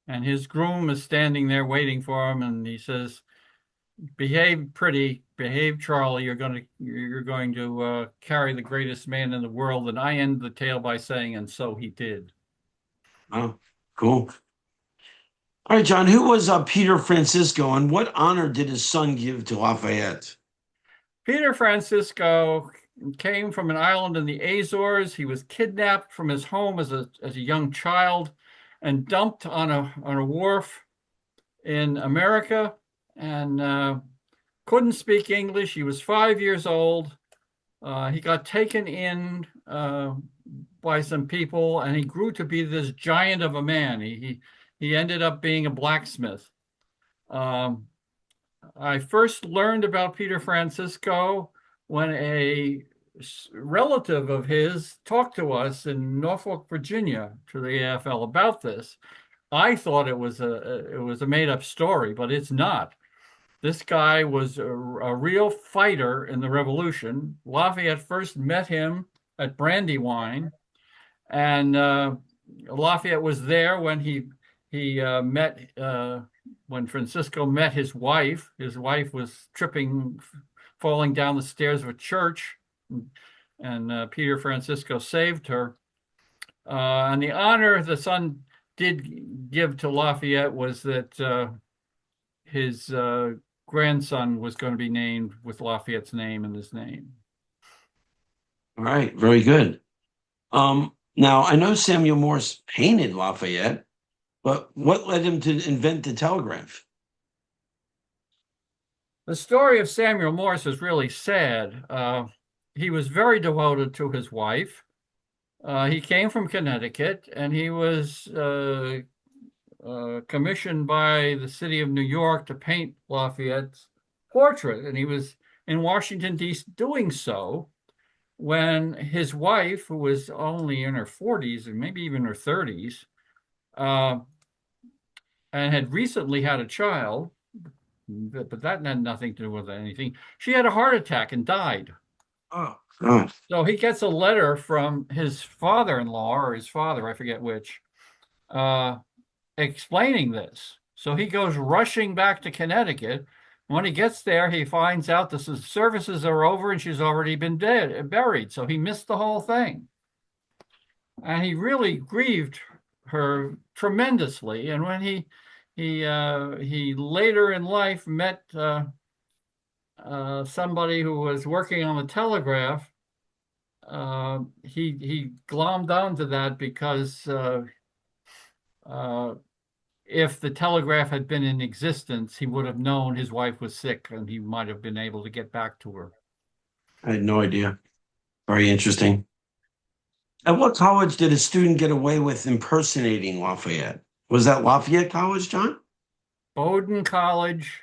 And his groom is standing there waiting for him, and he says, "Behave pretty, behave, Charlie. You're going to carry the greatest man in the world." And I end the tale by saying, "And so he did." Oh, cool. All right, John. Who was Peter Francisco, and what honor did his son give to Lafayette? Peter Francisco came from an island in the Azores. He was kidnapped from his home as a young child and dumped on a wharf in America, and couldn't speak English. He was 5 years old. He got taken in by some people, and he grew to be this giant of a man. He ended up being a blacksmith. I first learned about Peter Francisco when a relative of his talked to us in Norfolk, Virginia, to the AFL about this. I thought it was a made-up story, but it's not. This guy was a real fighter in the Revolution. Lafayette first met him at Brandywine, and Lafayette was there when he met when Francisco met his wife. His wife was falling down the stairs of a church, and Peter Francisco saved her. And the honor the son did give to Lafayette was that his grandson was going to be named with Lafayette's name in his name. All right, very good. Now, I know Samuel Morse painted Lafayette, but what led him to invent the telegraph? The story of Samuel Morse is really sad. He was very devoted to his wife. He came from Connecticut, and he was commissioned by the city of New York to paint Lafayette's portrait. And he was in Washington, D.C. doing so when his wife, who was only in her 40s and maybe even her 30s, and had recently had a child, but that had nothing to do with anything. She had a heart attack and died. Oh, God. So he gets a letter from his father-in-law or his father, I forget which, explaining this. So he goes rushing back to Connecticut. When he gets there, he finds out the services are over and she's already been buried. So he missed the whole thing. And he really grieved her tremendously. And when he later in life met somebody who was working on the telegraph, he glommed onto that because if the telegraph had been in existence, he would have known his wife was sick and he might have been able to get back to her. I had no idea. Very interesting. At what college did a student get away with impersonating Lafayette? Was that Lafayette College, John? Bowdoin College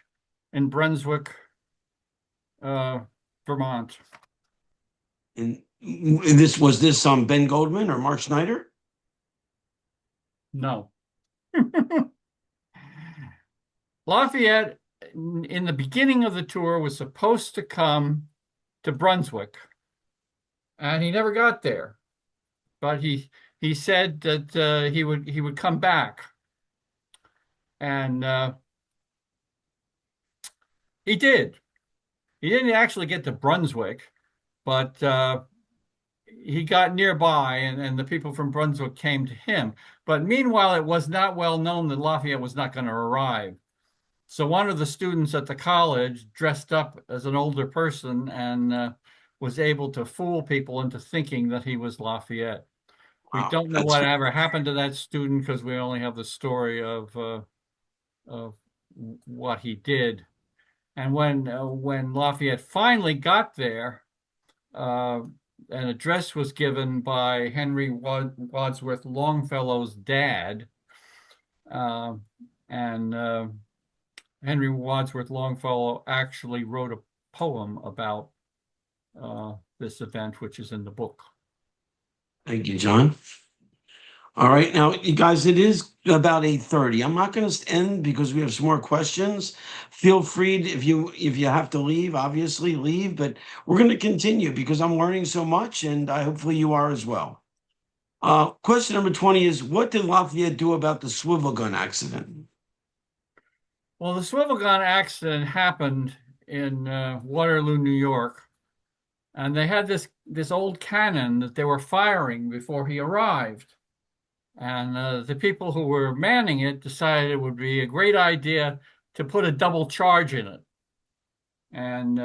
in Brunswick, Vermont. And was this Ben Goldman or Mark Snyder? No. Lafayette, in the beginning of the tour, was supposed to come to Brunswick, and he never got there. But he said that he would come back, and he did. He didn't actually get to Brunswick, but he got nearby, and the people from Brunswick came to him. But meanwhile, it was not well known that Lafayette was not going to arrive. So one of the students at the college dressed up as an older person and was able to fool people into thinking that he was Lafayette. We Wow, don't know what ever happened to that student because we only have the story of what he did. And when Lafayette finally got there, an address was given by Henry Wadsworth Longfellow's dad, and Henry Wadsworth Longfellow actually wrote a poem about this event, which is in the book. Thank you, John. All right, now, you guys, it is about 8:30. I'm not going to end because we have some more questions. Feel free to, if you have to leave, obviously leave, but we're going to continue because I'm learning so much, and hopefully you are as well. Question number 20 is, what did Lafayette do about the swivel gun accident? Well, the swivel gun accident happened in Waterloo, New York, and they had this old cannon that they were firing before he arrived. And the people who were manning it decided it would be a great idea to put a double charge in it. And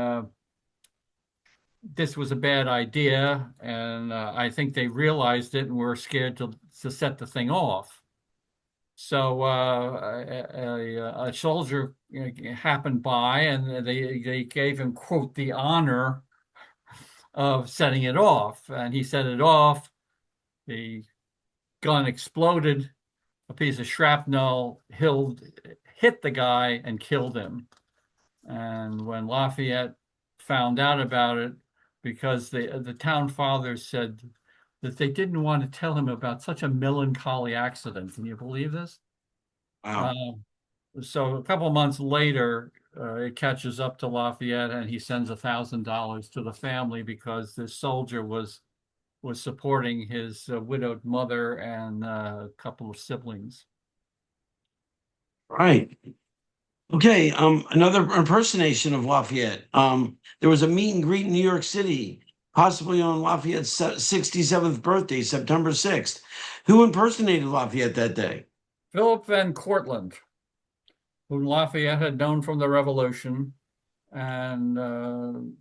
this was a bad idea, and I think they realized it and were scared to set the thing off. So a soldier happened by, and they gave him, quote, the honor of setting it off. And he set it off. The gun exploded. A piece of shrapnel hit the guy and killed him. And when Lafayette found out about it, because the town fathers said that they didn't want to tell him about such a melancholy accident. Can you believe this? Wow. So a couple of months later, it catches up to Lafayette, and he sends $1,000 to the family because this soldier was supporting his widowed mother and a couple of siblings. Right. Okay. Another impersonation of Lafayette. There was a meet and greet in New York City, possibly on Lafayette's 67th birthday, September 6th. Who impersonated Lafayette that day? Philip Van Cortlandt, whom Lafayette had known from the Revolution, and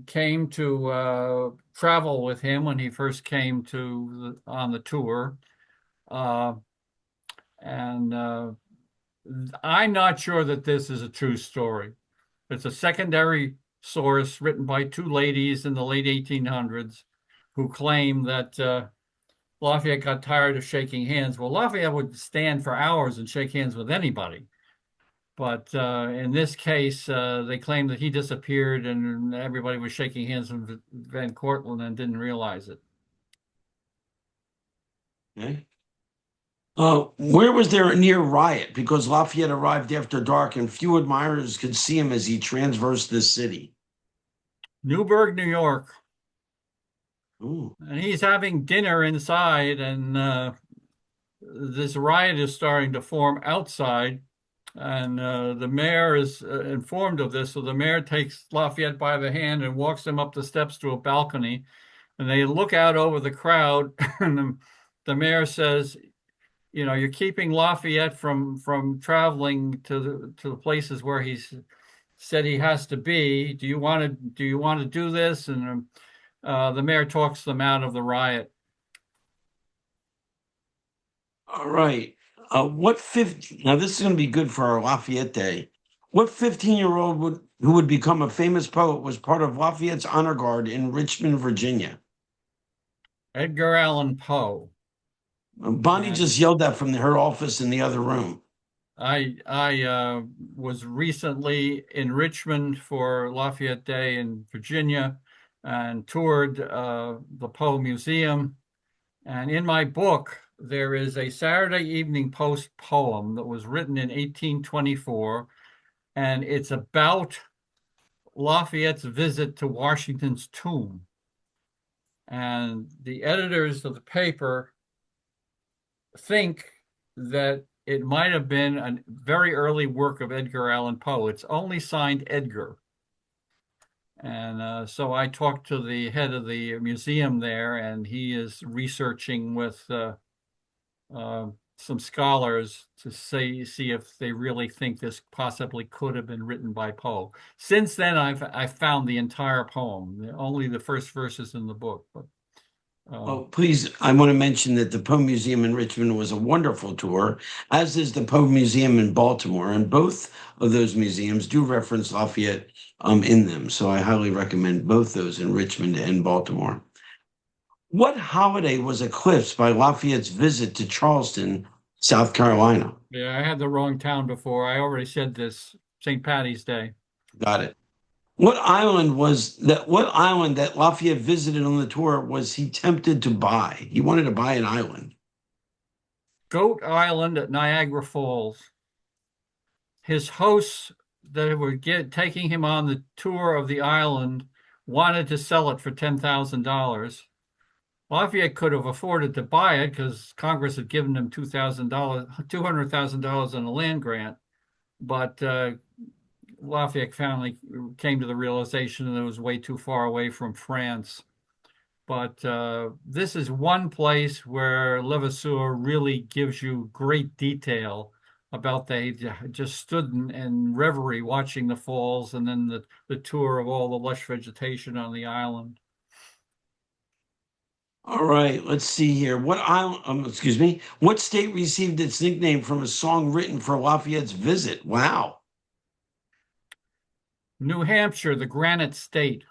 came to travel with him when he first came on the tour. And I'm not sure that this is a true story. It's a secondary source written by two ladies in the late 1800s who claim that Lafayette got tired of shaking hands. Well, Lafayette would stand for hours and shake hands with anybody. But in this case, they claim that he disappeared and everybody was shaking hands with Van Cortlandt and didn't realize it. Okay. Where was there a near riot? Because Lafayette arrived after dark and few admirers could see him as he transversed the city. Newburgh, New York. Ooh. And he's having dinner inside, and this riot is starting to form outside. And the mayor is informed of this. So the mayor takes Lafayette by the hand and walks him up the steps to a balcony. And they look out over the crowd. And the mayor says, you know, you're keeping Lafayette from traveling to the places where he's said he has to be. Do you want to do this? And the mayor talks them out of the riot. All right. Now this is going to be good for our Lafayette Day. What 15-year-old who would become a famous poet was part of Lafayette's honor guard in Richmond, Virginia? Edgar Allan Poe. Bonnie just yelled that from her office in the other room. I was recently in Richmond for Lafayette Day in Virginia and toured the Poe Museum. And in my book, there is a Saturday Evening Post poem that was written in 1824, and it's about Lafayette's visit to Washington's tomb. And the editors of the paper think that it might have been a very early work of Edgar Allan Poe. It's only signed Edgar. And so I talked to the head of the museum there, and he is researching with some scholars to see if they really think this possibly could have been written by Poe. Since then, I've found the entire poem, only the first verses in the book. But Oh, please, I want to mention that the Poe Museum in Richmond was a wonderful tour, as is the Poe Museum in Baltimore, and both of those museums do reference Lafayette in them. So I highly recommend both those in Richmond and Baltimore. What holiday was eclipsed by Lafayette's visit to Charleston, South Carolina? yeah, I had the wrong town before. I already said this, St. Patty's Day. Got it. What island that Lafayette visited on the tour was he tempted to buy? He wanted to buy an island. Goat Island at Niagara Falls. His hosts that were taking him on the tour of the island wanted to sell it for $10,000. Lafayette could have afforded to buy it because Congress had given him $200,000 in a land grant. But Lafayette finally came to the realization that it was way too far away from France. But this is one place where Levasseur really gives you great detail about they just stood in reverie watching the falls and then the tour of all the lush vegetation on the island. All right, let's see here. What state received its nickname from a song written for Lafayette's visit? Wow. New Hampshire, the Granite State.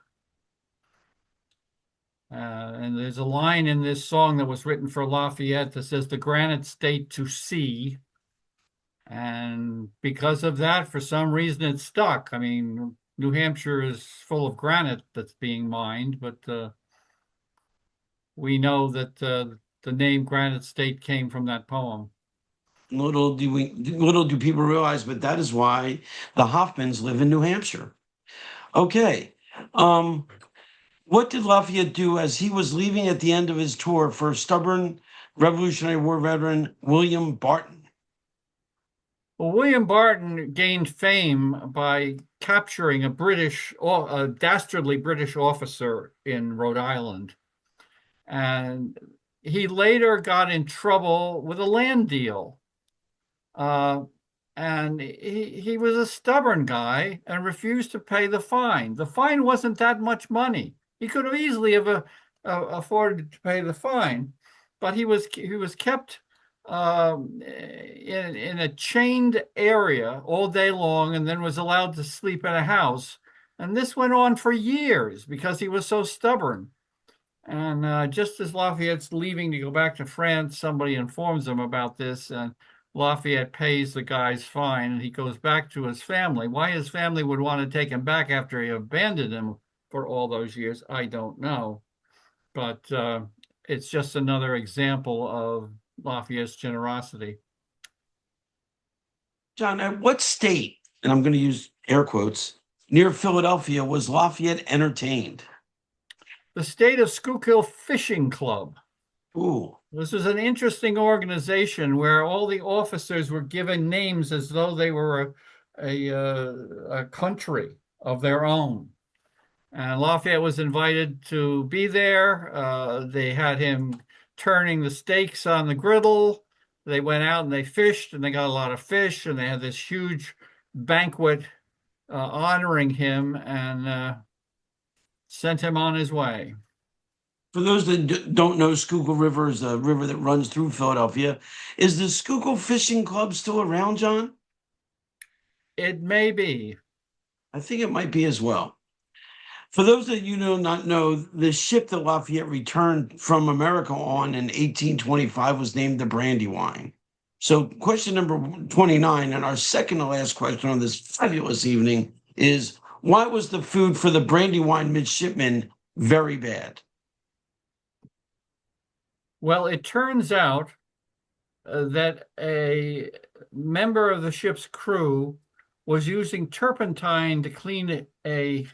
And there's a line in this song that was written for Lafayette that says, "The Granite State to see." And because of that, for some reason, it stuck. I mean, New Hampshire is full of granite that's being mined, but we know that the name Granite State came from that poem. Little do people realize, but that is why the Hoffmans live in New Hampshire. Okay. What did Lafayette do as he was leaving at the end of his tour for stubborn Revolutionary War veteran William Barton? Well, William Barton gained fame by capturing a dastardly British officer in Rhode Island. And he later got in trouble with a land deal. And he was a stubborn guy and refused to pay the fine. The fine wasn't that much money. He could have easily have afforded to pay the fine, but he was kept in a chained area all day long, and then was allowed to sleep in a house. And this went on for years because he was so stubborn. And just as Lafayette's leaving to go back to France, somebody informs him about this, and Lafayette pays the guy's fine, and he goes back to his family. Why his family would want to take him back after he abandoned him for all those years, I don't know. But it's just another example of Lafayette's generosity. John, at what state, and I'm going to use air quotes, near Philadelphia was Lafayette entertained? The state of Schuylkill Fishing Club. Ooh. This was an interesting organization where all the officers were given names as though they were a country of their own. And Lafayette was invited to be there. They had him turning the steaks on the griddle. They went out and they fished, and they got a lot of fish, and they had this huge banquet honoring him, and sent him on his way. For those that don't know, Schuylkill River is a river that runs through Philadelphia. Is the Schuylkill Fishing Club still around, John? It may be. I think it might be as well. For those that you do not know, the ship that Lafayette returned from America on in 1825 was named the Brandywine. So question number 29, and our second to last question on this fabulous evening, is why was the food for the Brandywine midshipmen very bad? Well, it turns out that a member of the ship's crew was using turpentine to clean a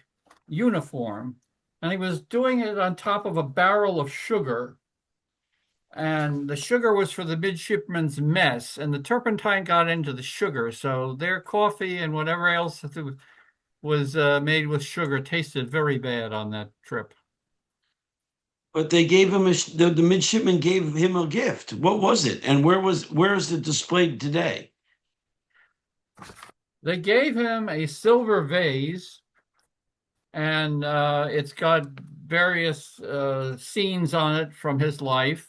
uniform, and he was doing it on top of a barrel of sugar. And the sugar was for the midshipmen's mess, and the turpentine got into the sugar, so their coffee and whatever else was made with sugar tasted very bad on that trip. But they gave him the midshipmen gave him a gift. What was it, and where is it displayed today? They gave him a silver vase, and it's got various scenes on it from his life.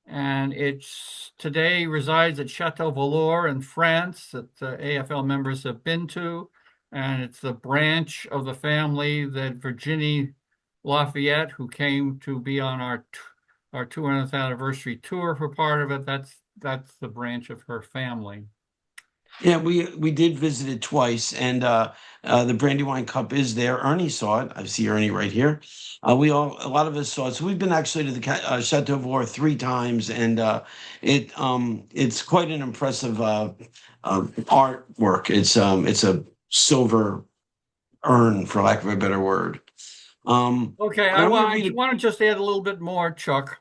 And it's today resides at Chateau Valor in France that AFL members have been to. And it's the branch of the family that Virginie Lafayette, who came to be on our 200th anniversary tour for part of it, that's the branch of her family. Yeah, we did visit it twice, and the Brandywine Cup is there. Ernie saw it. I see Ernie right here. A lot of us saw it. So we've been actually to the Chateau Valor 3 times, and it's quite an impressive artwork. It's a silver urn, for lack of a better word. Okay, I want to just add a little bit more, Chuck.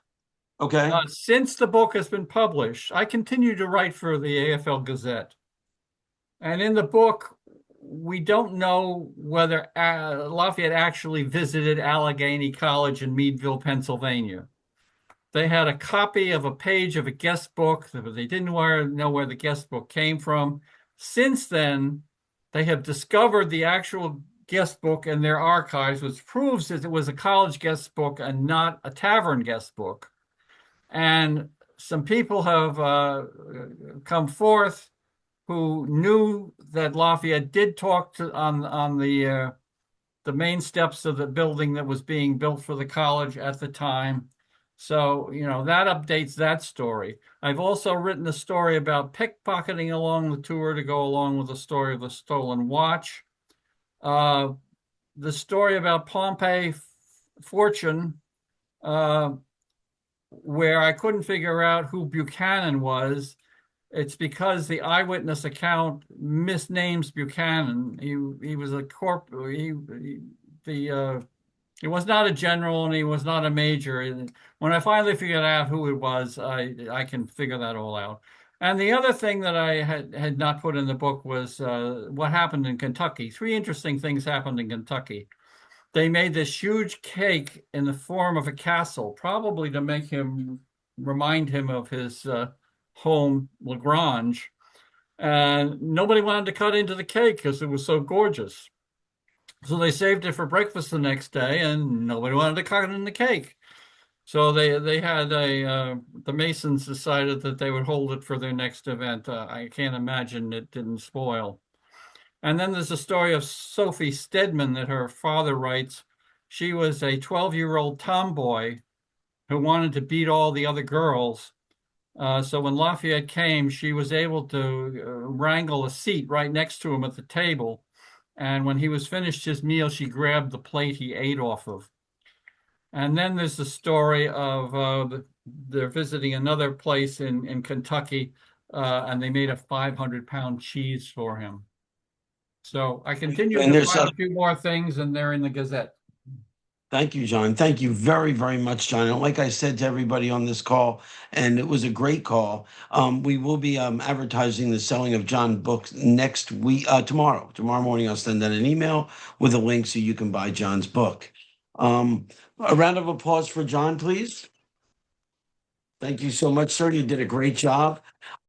Okay. Since the book has been published, I continue to write for the AFL Gazette. And in the book, we don't know whether Lafayette actually visited Allegheny College in Meadville, Pennsylvania. They had a copy of a page of a guest book, but they didn't know where the guest book came from. Since then, they have discovered the actual guest book in their archives, which proves that it was a college guest book and not a tavern guest book. And some people have come forth who knew that Lafayette did talk on the main steps of the building that was being built for the college at the time. So, that updates that story. I've also written a story about pickpocketing along the tour to go along with the story of the stolen watch. The story about Pompey Fortune, where I couldn't figure out who Buchanan was. it's because the eyewitness account misnames Buchanan. He was a he was not a general and he was not a major. And when I finally figured out who it was, I can figure that all out. And the other thing that I had not put in the book was what happened in Kentucky. Three interesting things happened in Kentucky. They made this huge cake in the form of a castle, probably to make him remind him of his home, Lagrange. And nobody wanted to cut into the cake because it was so gorgeous. So they saved it for breakfast the next day, and nobody wanted to cut in the cake. So they had the Masons decided that they would hold it for their next event. I can't imagine it didn't spoil. And then there's a story of Sophie Stedman that her father writes. She was a 12-year-old tomboy who wanted to beat all the other girls. So when Lafayette came, she was able to wrangle a seat right next to him at the table. And when he was finished his meal, she grabbed the plate he ate off of. And then there's the story of they're visiting another place in Kentucky, and they made a 500-pound cheese for him. So I continue And to there's find a few more things, and they're in the Gazette. Thank you, John. Thank you very, very much, John. And like I said to everybody on this call, and it was a great call, we will be advertising the selling of John books next week, tomorrow. Tomorrow morning, I'll send out an email with a link so you can buy John's book. A round of applause for John, please. Thank you so much, sir. You did a great job.